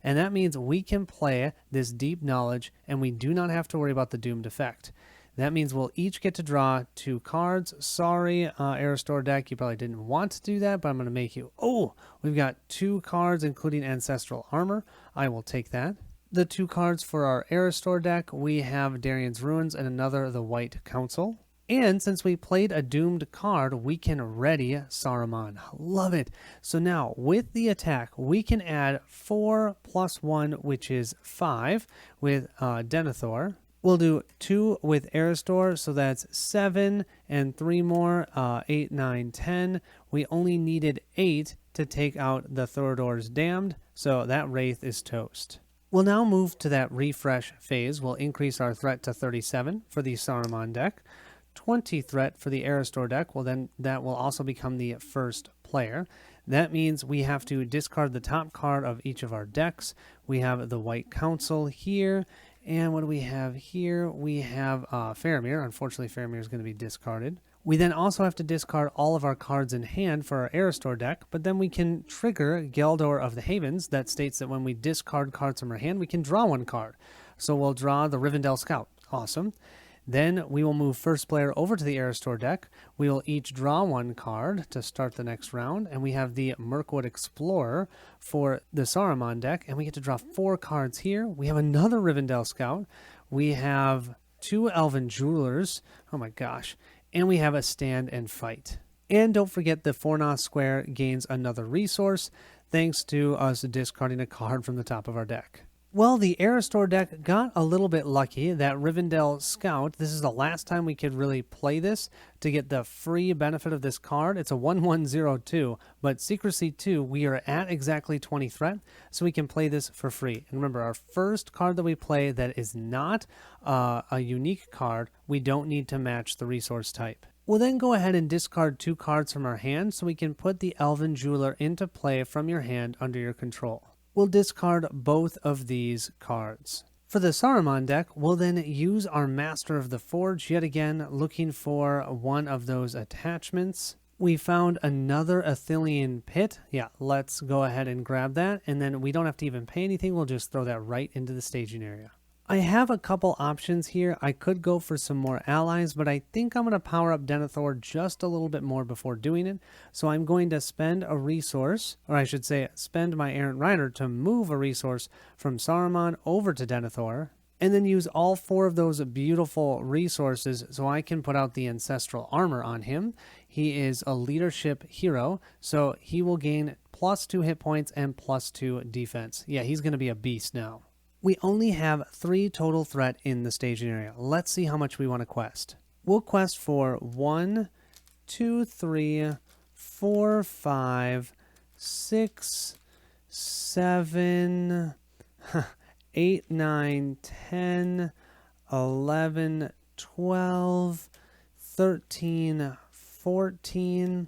And that means we can play this Deep Knowledge, and we do not have to worry about the doomed effect. That means we'll each get to draw 2 cards. Sorry, Aristor deck, you probably didn't want to do that, but I'm going to make you... Oh, we've got 2 cards, including Ancestral Armor. I will take that. The 2 cards for our Aristor deck, we have Darien's Ruins and another, the White Council. And since we played a doomed card, we can ready Saruman. Love it. So now, with the attack, we can add 4 plus 1, which is 5, with Denethor. We'll do 2 with Aristor, so that's 7, and 3 more, 8, 9, 10. We only needed 8 to take out the Thorador's Damned, so that Wraith is toast. We'll now move to that refresh phase. We'll increase our threat to 37 for the Saruman deck, 20 threat for the Aristor deck. Well, then that will also become the first player. That means we have to discard the top card of each of our decks. We have the White Council here. And what do we have here? We have Faramir. Unfortunately, Faramir is going to be discarded. We then also have to discard all of our cards in hand for our Aristor deck, but then we can trigger Geldor of the Havens that states that when we discard cards from our hand, we can draw 1 card. So we'll draw the Rivendell Scout. Awesome. Then we will move first player over to the Aristor deck. We will each draw 1 card to start the next round, and we have the Mirkwood Explorer for the Saruman deck, and we get to draw 4 cards here. We have another Rivendell Scout. We have 2 Elven Jewelers. Oh my gosh. And we have a Stand and Fight. And don't forget the Fornos Square gains another resource thanks to us discarding a card from the top of our deck. Well, the Aristor deck got a little bit lucky. That Rivendell Scout, this is the last time we could really play this to get the free benefit of this card. It's a 1102, but Secrecy 2, we are at exactly 20 threat, so we can play this for free. And remember, our first card that we play that is not a unique card, we don't need to match the resource type. We'll then go ahead and discard 2 cards from our hand so we can put the Elven Jeweler into play from your hand under your control. We'll discard both of these cards. For the Saruman deck, we'll then use our Master of the Forge yet again, looking for one of those attachments. We found another Athelian Pit. Yeah, let's go ahead and grab that, and then we don't have to even pay anything. We'll just throw that right into the staging area. I have a couple options here. I could go for some more allies, but I think I'm going to power up Denethor just a little bit more before doing it. So I'm going to spend a resource, or I should say spend my Errant Rider to move a resource from Saruman over to Denethor, and then use all 4 of those beautiful resources so I can put out the Ancestral Armor on him. He is a leadership hero, so he will gain +2 hit points and +2 defense. Yeah, he's going to be a beast now. We only have 3 total threat in the staging area. Let's see how much we want to quest. We'll quest for 1, 2, 3, 4, 5, 6, 7, 8, 9, 10, 11, 12, 13, 14,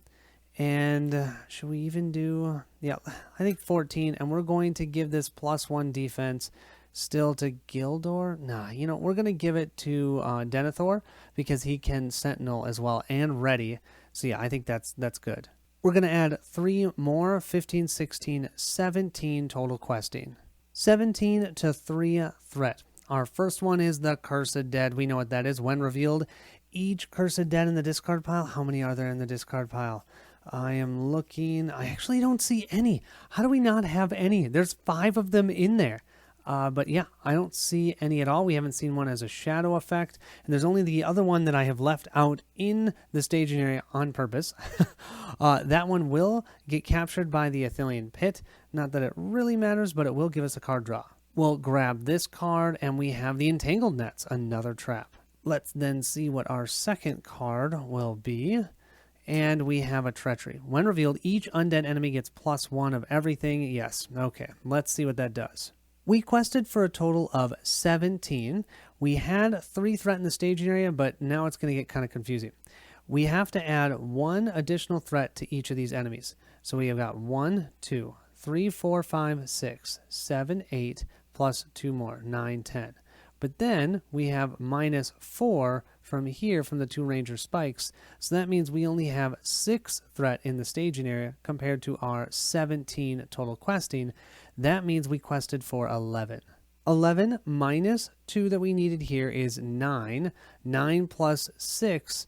and should we even do... Yeah, I think 14, and we're going to give this +1 defense still to Gildor. Nah, you know, we're going to give it to Denethor because he can Sentinel as well and Ready. So yeah, I think that's good. We're going to add 3 more, 15, 16, 17 total questing. 17 to 3 threat. Our first one is the Cursed Dead. We know what that is. When revealed, each Cursed Dead in the discard pile. How many are there in the discard pile? I am looking. I actually don't see any. How do we not have any? There's 5 of them in there. But yeah, I don't see any at all. We haven't seen one as a shadow effect. And there's only the other one that I have left out in the staging area on purpose. That one will get captured by the Athelian Pit. Not that it really matters, but it will give us a card draw. We'll grab this card, and we have the Entangled Nets, another trap. Let's then see what our second card will be. And we have a Treachery. When revealed, each undead enemy gets +1 of everything. Yes, okay, let's see what that does. We quested for a total of 17. We had 3 threat in the staging area, but now it's going to get kind of confusing. We have to add 1 additional threat to each of these enemies. So we have got 1, 2, 3, 4, 5, 6, 7, 8, plus 2 more, 9, 10. But then we have -4 from here from the 2 ranger spikes. So that means we only have 6 threat in the staging area compared to our 17 total questing. That means we quested for 11. 11 minus 2 that we needed here is 9. 9 plus 6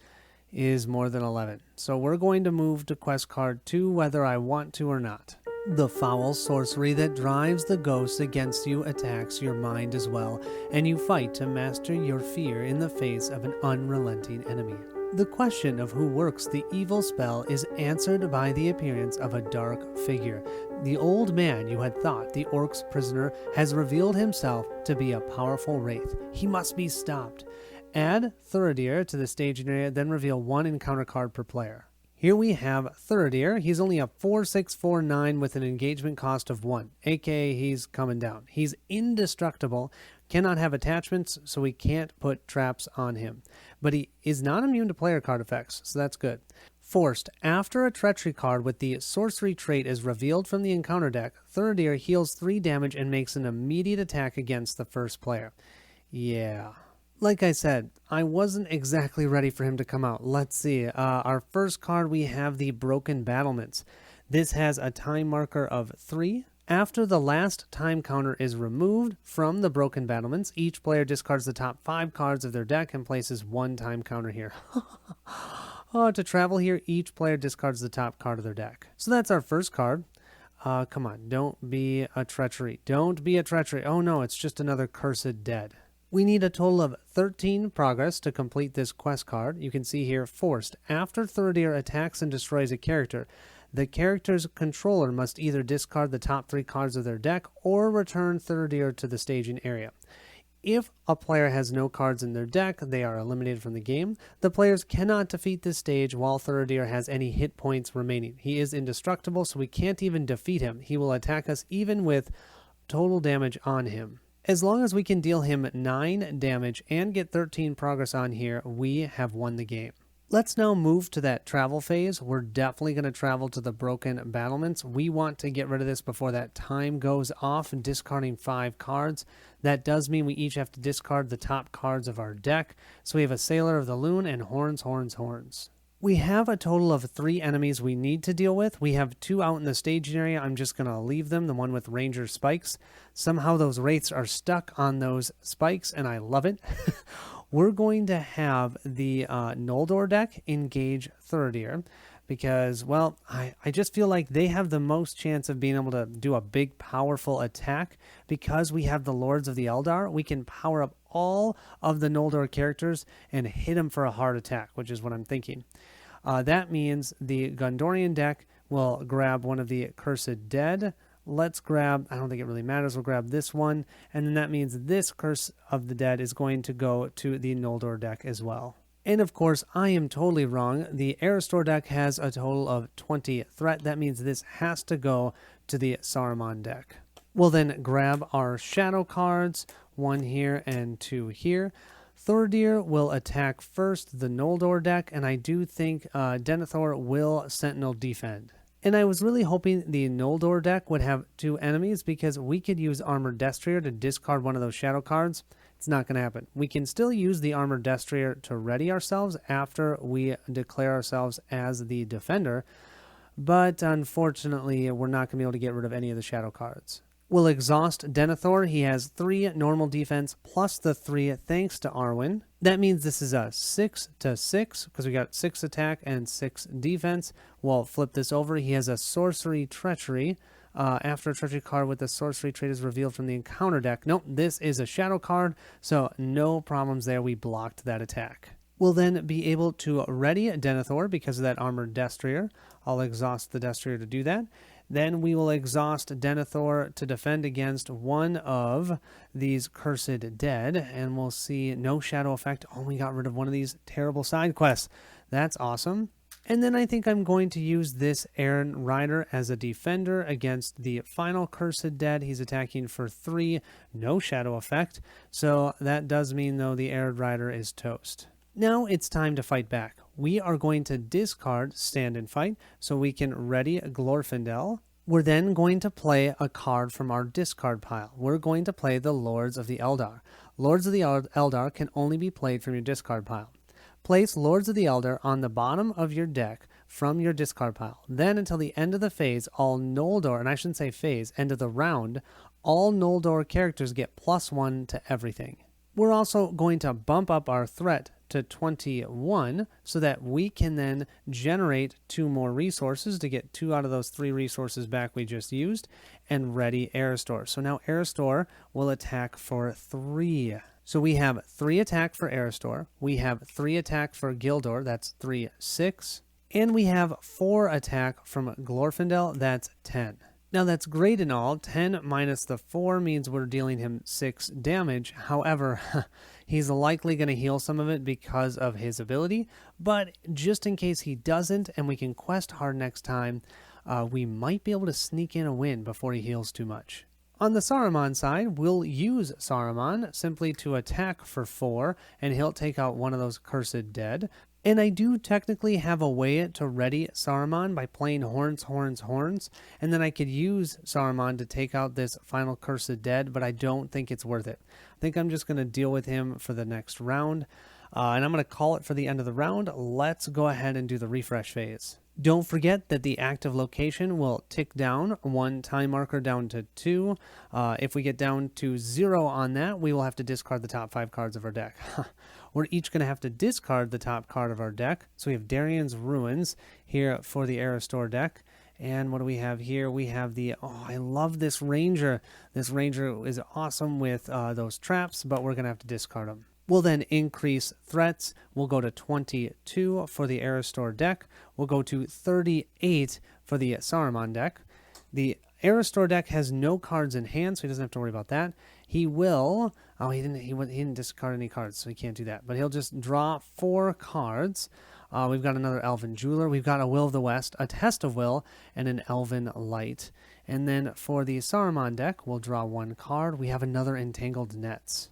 is more than 11. So we're going to move to quest card 2 whether I want to or not. The foul sorcery that drives the ghosts against you attacks your mind as well, and you fight to master your fear in the face of an unrelenting enemy. The question of who works the evil spell is answered by the appearance of a dark figure. The old man you had thought the orc's prisoner has revealed himself to be a powerful wraith. He must be stopped. Add Thuridir to the staging area, then reveal 1 encounter card per player. Here we have Thuridir. He's only a 4/6/4/9 with an engagement cost of 1, aka he's coming down. He's indestructible, cannot have attachments, so we can't put traps on him. But he is not immune to player card effects, so that's good. Forced. After a treachery card with the sorcery trait is revealed from the encounter deck, Thuridir heals 3 damage and makes an immediate attack against the first player. Yeah. Like I said, I wasn't exactly ready for him to come out. Let's see. Our first card, we have the Broken Battlements. This has a time marker of 3. After the last time counter is removed from the Broken Battlements, each player discards the top 5 cards of their deck and places 1 time counter here. To travel here, each player discards the top card of their deck. So that's our first card. Come on, don't be a treachery. Don't be a treachery. Oh no, it's just another Cursed Dead. We need a total of 13 progress to complete this quest card. You can see here, Forced. After Thuridir attacks and destroys a character, the character's controller must either discard the top 3 cards of their deck or return Thuridir to the staging area. If a player has no cards in their deck, they are eliminated from the game. The players cannot defeat this stage while Thuridir has any hit points remaining. He is indestructible, so we can't even defeat him. He will attack us even with total damage on him. As long as we can deal him 9 damage and get 13 progress on here, we have won the game. Let's now move to that travel phase. We're definitely going to travel to the Broken Battlements. We want to get rid of this before that time goes off, discarding 5 cards. That does mean we each have to discard the top cards of our deck. So we have a Sailor of the Loon and Horns, Horns, Horns. We have a total of 3 enemies we need to deal with. We have 2 out in the staging area. I'm just going to leave them, the one with Ranger spikes. Somehow those wraiths are stuck on those spikes, and I love it. We're going to have the Noldor deck engage Thuridir because, well, I just feel like they have the most chance of being able to do a big, powerful attack. Because we have the Lords of the Eldar, we can power up all of the Noldor characters and hit them for a hard attack, which is what I'm thinking. That means the Gondorian deck will grab one of the Cursed Dead. Let's grab, I don't think it really matters, we'll grab this one, and then that means this Curse of the Dead is going to go to the Noldor deck as well. And of course, I am totally wrong. The Aristor deck has a total of 20 threat. That means this has to go to the Saruman deck. We'll then grab our shadow cards, 1 here and 2 here. Thuridir will attack first the Noldor deck, and I do think Denethor will Sentinel defend. And I was really hoping the Noldor deck would have 2 enemies because we could use Armored Destrier to discard one of those shadow cards. It's not going to happen. We can still use the Armored Destrier to ready ourselves after we declare ourselves as the defender, but unfortunately we're not going to be able to get rid of any of the shadow cards. We'll exhaust Denethor. He has 3 normal defense plus the 3 thanks to Arwen. That means this is a 6/6 because we got 6 attack and 6 defense. We'll flip this over. He has a Sorcery Treachery. After a treachery card with the sorcery trait is revealed from the encounter deck. Nope, this is a shadow card, so no problems there. We blocked that attack. We'll then be able to ready Denethor because of that Armored Destrier. I'll exhaust the Destrier to do that. Then we will exhaust Denethor to defend against one of these Cursed Dead, and we'll see no shadow effect. Oh, we got rid of one of these terrible side quests. That's awesome. And then I think I'm going to use this Aaron Rider as a defender against the final Cursed Dead. He's attacking for 3, no shadow effect. So that does mean, though, the Aaron Rider is toast. Now it's time to fight back. We are going to discard Stand and Fight so we can ready Glorfindel. We're then going to play a card from our discard pile. We're going to play the Lords of the Eldar. Lords of the Eldar can only be played from your discard pile. Place Lords of the Elder on the bottom of your deck from your discard pile. Then until the end of the phase, all Noldor, and I shouldn't say phase, end of the round, all Noldor characters get +1 to everything. We're also going to bump up our threat to 21 so that we can then generate 2 more resources to get 2 out of those 3 resources back we just used and ready Aristor. So now Aristor will attack for 3. So we have 3 attack for Aristor, we have 3 attack for Gildor, that's 3, 6, and we have 4 attack from Glorfindel, that's 10. Now that's great and all, 10 minus the 4 means we're dealing him 6 damage. However, he's likely going to heal some of it because of his ability, but just in case he doesn't and we can quest hard next time, we might be able to sneak in a win before he heals too much. On the Saruman side, we'll use Saruman simply to attack for 4, and he'll take out one of those cursed dead. And I do technically have a way to ready Saruman by playing Horns, Horns, Horns, and then I could use Saruman to take out this final cursed dead, but I don't think it's worth it. I think I'm just going to deal with him for the next round, and I'm going to call it for the end of the round. Let's go ahead and do the refresh phase. Don't forget that the active location will tick down 1 time marker down to 2. If we get down to 0 on that, we will have to discard the top 5 cards of our deck. We're each going to have to discard the top card of our deck. So we have Darien's Ruins here for the Aristor deck. And what do we have here? We have the, oh, I love this Ranger. This Ranger is awesome with those traps, but we're going to have to discard them. We'll then increase threats. We'll go to 22 for the Aristor deck. We'll go to 38 for the Saruman deck. The Aristor deck has no cards in hand, so he doesn't have to worry about that. He will, oh, he didn't discard any cards, so he can't do that. But he'll just draw 4 cards. We've got another Elven Jeweler. We've got a Will of the West, a Test of Will, and an Elven Light. And then for the Saruman deck, we'll draw 1 card. We have another Entangled Nets.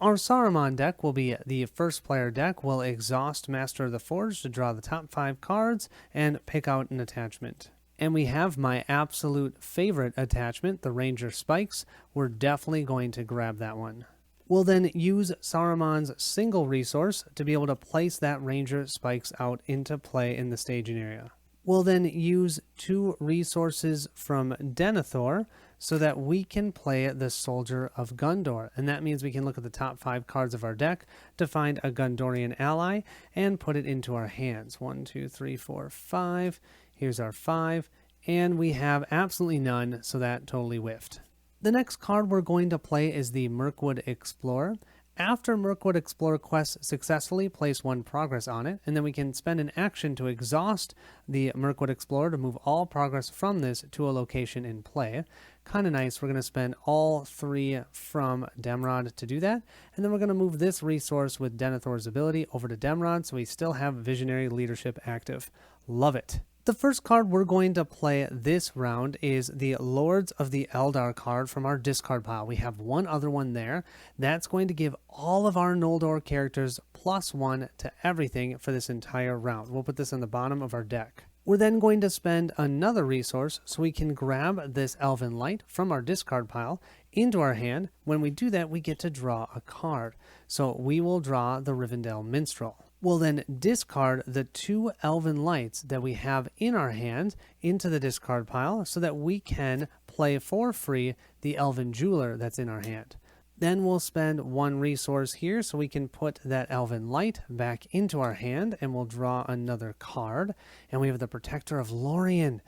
Our Saruman deck will be the first player deck. We'll exhaust Master of the Forge to draw the top 5 cards and pick out an attachment. And we have my absolute favorite attachment, the Ranger Spikes. We're definitely going to grab that one. We'll then use Saruman's single resource to be able to place that Ranger Spikes out into play in the staging area. We'll then use 2 resources from Denethor so that we can play the Soldier of Gondor. And that means we can look at the top 5 cards of our deck to find a Gondorian ally and put it into our hands. 1, 2, 3, 4, 5. Here's our 5. And we have absolutely none, so that totally whiffed. The next card we're going to play is the Mirkwood Explorer. After Mirkwood Explorer quests successfully, place 1 progress on it, and then we can spend an action to exhaust the Mirkwood Explorer to move all progress from this to a location in play. Kind of nice. We're going to spend all 3 from Demrod to do that, and then we're going to move this resource with Denethor's ability over to Demrod, so we still have Visionary Leadership active. Love it. The first card we're going to play this round is the Lords of the Eldar card from our discard pile. We have 1 other one there. That's going to give all of our Noldor characters +1 to everything for this entire round. We'll put this on the bottom of our deck. We're then going to spend another resource so we can grab this Elven Light from our discard pile into our hand. When we do that, we get to draw a card. So we will draw the Rivendell Minstrel. We'll then discard the 2 Elven Lights that we have in our hand into the discard pile so that we can play for free the Elven Jeweler that's in our hand. Then we'll spend 1 resource here so we can put that Elven Light back into our hand, and we'll draw another card. And we have the Protector of Lorien.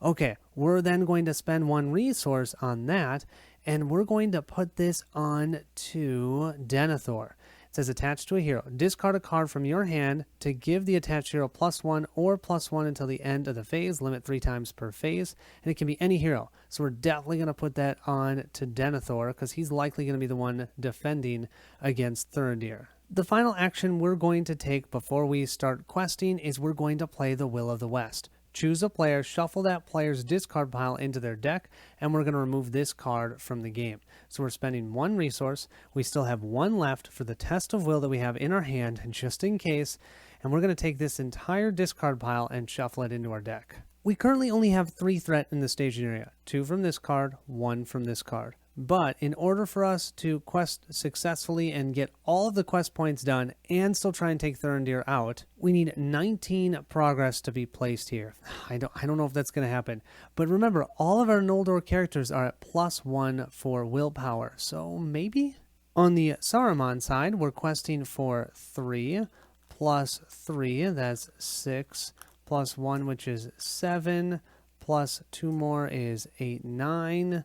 Okay, we're then going to spend 1 resource on that, and we're going to put this on to Denethor. It says attached to a hero. Discard a card from your hand to give the attached hero +1 or +1 until the end of the phase. Limit 3 times per phase. And it can be any hero. So we're definitely going to put that on to Denethor because he's likely going to be the one defending against Thuridir. The final action we're going to take before we start questing is we're going to play the Will of the West. Choose a player, shuffle that player's discard pile into their deck, and we're going to remove this card from the game. So we're spending 1 resource. We still have 1 left for the Test of Will that we have in our hand, just in case, and we're going to take this entire discard pile and shuffle it into our deck. We currently only have 3 threat in the staging area, 2 from this card, 1 from this card. But in order for us to quest successfully and get all of the quest points done and still try and take Thurindir out, we need 19 progress to be placed here. I don't know if that's going to happen. But remember, all of our Noldor characters are at +1 for willpower, so maybe? On the Saruman side, we're questing for 3 plus 3, that's 6, plus 1, which is 7, plus 2 more is 8, 9.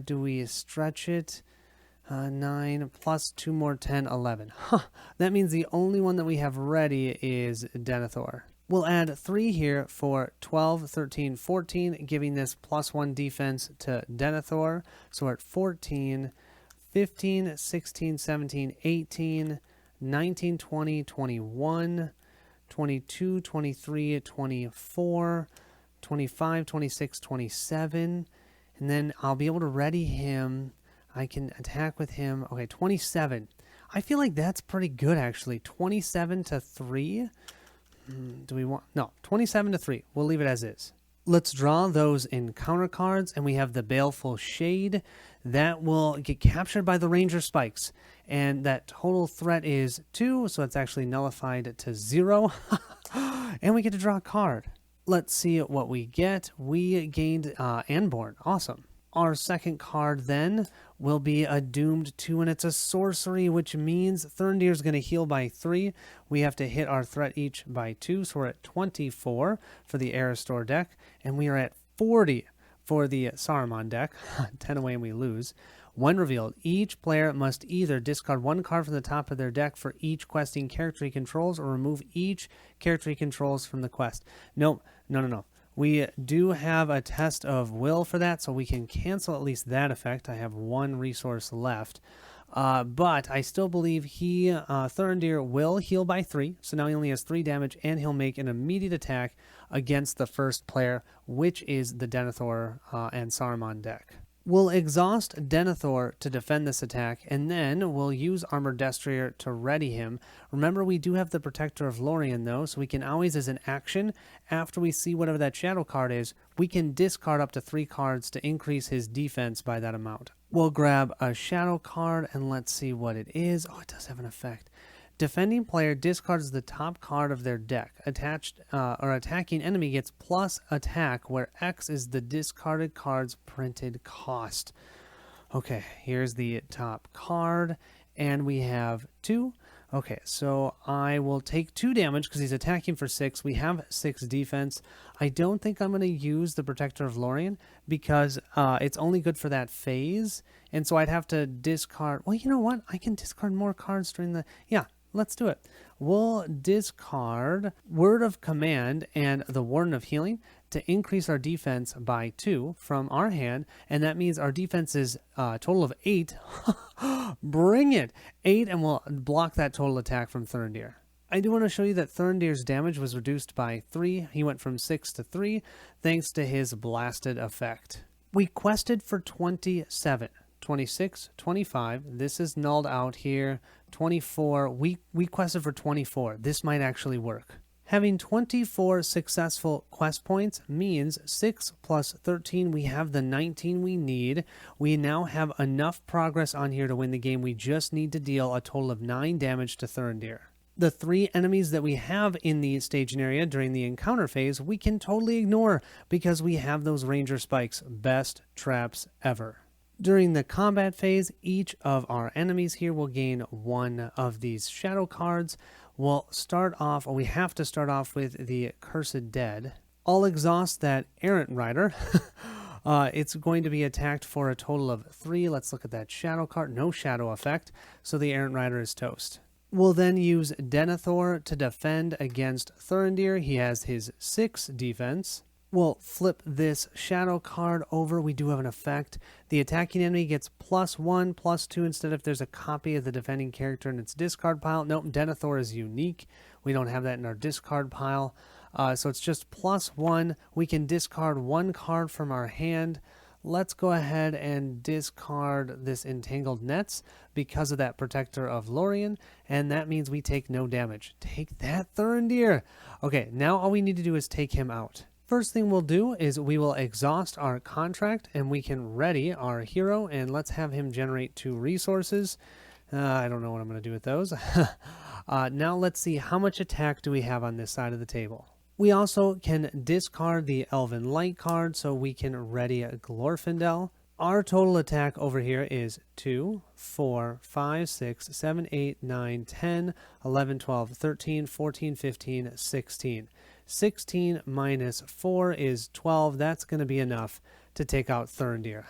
Do we stretch it? 9 plus 2 more, 10, 11. Huh, that means the only one that we have ready is Denethor. We'll add 3 here for 12, 13, 14, giving this +1 defense to Denethor. So we're at 14, 15, 16, 17, 18, 19, 20, 21, 22, 23, 24, 25, 26, 27. And then I'll be able to ready him. I can attack with him. Okay, 27. I feel like that's pretty good, actually. 27 to 3. Do we want... No, 27 to 3. We'll leave it as is. Let's draw those encounter cards, and we have the Baleful Shade. That will get captured by the Ranger Spikes. And that total threat is 2, so it's actually nullified to 0. And we get to draw a card. Let's see what we get. We gained Anborn. Awesome. Our second card then will be a Doomed 2, and it's a sorcery, which means Thurindir is going to heal by 3. We have to hit our threat each by 2, so we're at 24 for the Aristor deck, and we are at 40 for the Saruman deck. 10 away and we lose. When revealed, each player must either discard 1 card from the top of their deck for each questing character he controls, or remove each character he controls from the quest. Nope. No. We do have a test of will for that, so we can cancel at least that effect. I have 1 resource left. But I still believe Thurindir will heal by 3, so now he only has 3 damage, and he'll make an immediate attack against the first player, which is the Denethor and Saruman deck. We'll exhaust Denethor to defend this attack, and then we'll use Armored Destrier to ready him. Remember, we do have the Protector of Lorien, though, so we can always, as an action, after we see whatever that shadow card is, we can discard up to 3 cards to increase his defense by that amount. We'll grab a shadow card, and let's see what it is. Oh, it does have an effect. Defending player discards the top card of their deck. Attacking enemy gets plus attack, where X is the discarded card's printed cost. Okay, here's the top card, and we have 2. Okay, so I will take 2 damage because he's attacking for 6. We have 6 defense. I don't think I'm going to use the Protector of Lorien because it's only good for that phase, and so I'd have to discard... Well, you know what? I can discard more cards during the... Yeah. Let's do it. We'll discard Word of Command and the Warden of Healing to increase our defense by 2 from our hand, and that means our defense is a total of 8. Bring it! 8, and we'll block that total attack from Thurindir. I do want to show you that Thurindir's damage was reduced by 3. He went from 6 to 3 thanks to his blasted effect. We quested for 27. 26, 25, this is nulled out here, 24, we quested for 24, this might actually work. Having 24 successful quest points means 6 plus 13, we have the 19 we need. We now have enough progress on here to win the game, we just need to deal a total of 9 damage to Thurindir. The 3 enemies that we have in the staging area during the encounter phase, we can totally ignore because we have those Ranger Spikes, best traps ever. During the combat phase, each of our enemies here will gain 1 of these shadow cards. We'll start off, or we have to start off with the Cursed Dead. I'll exhaust that Errant Rider. It's going to be attacked for a total of 3. Let's look at that shadow card. No shadow effect, so the Errant Rider is toast. We'll then use Denethor to defend against Thurindir. He has his 6 defense. We'll flip this shadow card over. We do have an effect. The attacking enemy gets +1, +2 instead if there's a copy of the defending character in its discard pile. Nope, Denethor is unique. We don't have that in our discard pile. So it's just +1. We can discard 1 card from our hand. Let's go ahead and discard this Entangled Nets because of that Protector of Lorien, and that means we take no damage. Take that, Thurindir! Okay, now all we need to do is take him out. First thing we'll do is we will exhaust our contract and we can ready our hero, and let's have him generate 2 resources. I don't know what I'm going to do with those. Now let's see, how much attack do we have on this side of the table? We also can discard the Elven Light card so we can ready a Glorfindel. Our total attack over here is 2, 4, 5, 6, 7, 8, 9, 10, 11, 12, 13, 14, 15, 16. 16 minus 4 is 12. That's going to be enough to take out Thurndir.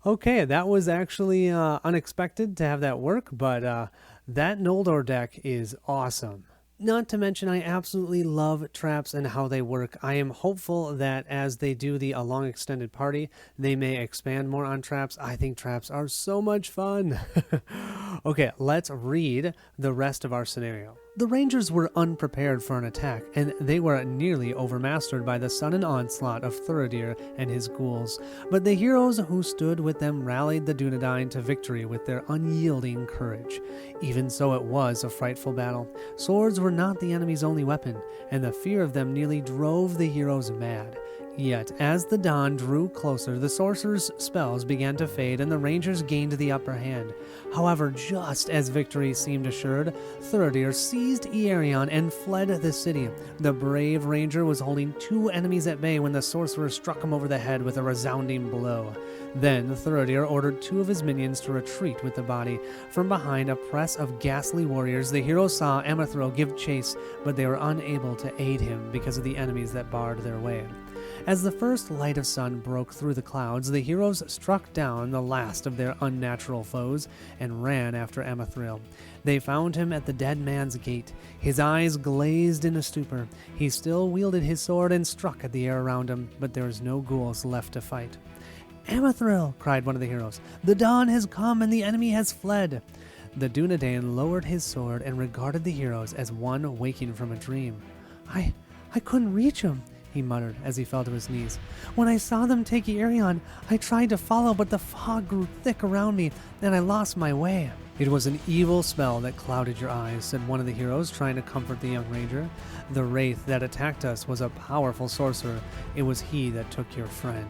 Okay, that was actually unexpected to have that work, but that Noldor deck is awesome. Not to mention, I absolutely love traps and how they work. I am hopeful that as they do the A Long Extended Party, they may expand more on traps. I think traps are so much fun. Okay, let's read the rest of our scenario. The Rangers were unprepared for an attack, and they were nearly overmastered by the sudden onslaught of Thuridir and his ghouls. But the heroes who stood with them rallied the Dunedain to victory with their unyielding courage. Even so, it was a frightful battle. Swords were not the enemy's only weapon, and the fear of them nearly drove the heroes mad. Yet, as the dawn drew closer, the sorcerer's spells began to fade and the Rangers gained the upper hand. However, just as victory seemed assured, Thuridir seized Iarion and fled the city. The brave Ranger was holding 2 enemies at bay when the sorcerer struck him over the head with a resounding blow. Then Thuridir ordered 2 of his minions to retreat with the body. From behind a press of ghastly warriors, the heroes saw Amathril give chase, but they were unable to aid him because of the enemies that barred their way. As the first light of sun broke through the clouds, the heroes struck down the last of their unnatural foes and ran after Amathril. They found him at the dead man's gate. His eyes glazed in a stupor. He still wielded his sword and struck at the air around him, but there was no ghouls left to fight. "Amathril!" cried one of the heroes. "The dawn has come and the enemy has fled." The Dunedain lowered his sword and regarded the heroes as one waking from a dream. I couldn't reach him," he muttered as he fell to his knees. "When I saw them take Iarion, I tried to follow, but the fog grew thick around me, and I lost my way." "It was an evil spell that clouded your eyes," said one of the heroes, trying to comfort the young ranger. "The wraith that attacked us was a powerful sorcerer. It was he that took your friend."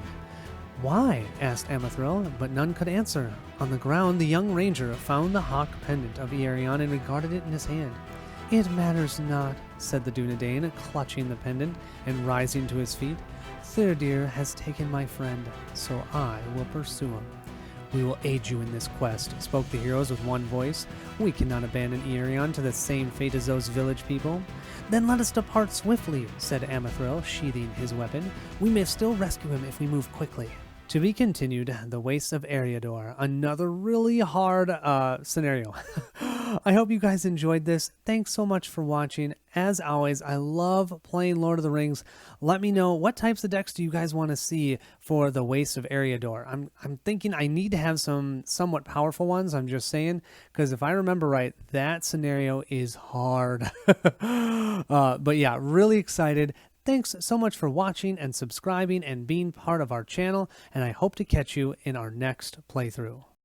"Why?" asked Amathril, but none could answer. On the ground, the young ranger found the hawk pendant of Iarion and regarded it in his hand. "It matters not," said the Dunedain, clutching the pendant and rising to his feet. "Thuridir has taken my friend, so I will pursue him." "We will aid you in this quest," spoke the heroes with one voice. "We cannot abandon Iarion to the same fate as those village people." "Then let us depart swiftly," said Amathril, sheathing his weapon. "We may still rescue him if we move quickly." To be continued, the Wastes of Eriador, another really hard scenario. I hope you guys enjoyed this. Thanks so much for watching. As always, I love playing Lord of the Rings. Let me know, what types of decks do you guys want to see for the Wastes of Eriador? I'm thinking I need to have some somewhat powerful ones, I'm just saying, because if I remember right, that scenario is hard. But yeah, really excited. Thanks so much for watching and subscribing and being part of our channel, and I hope to catch you in our next playthrough.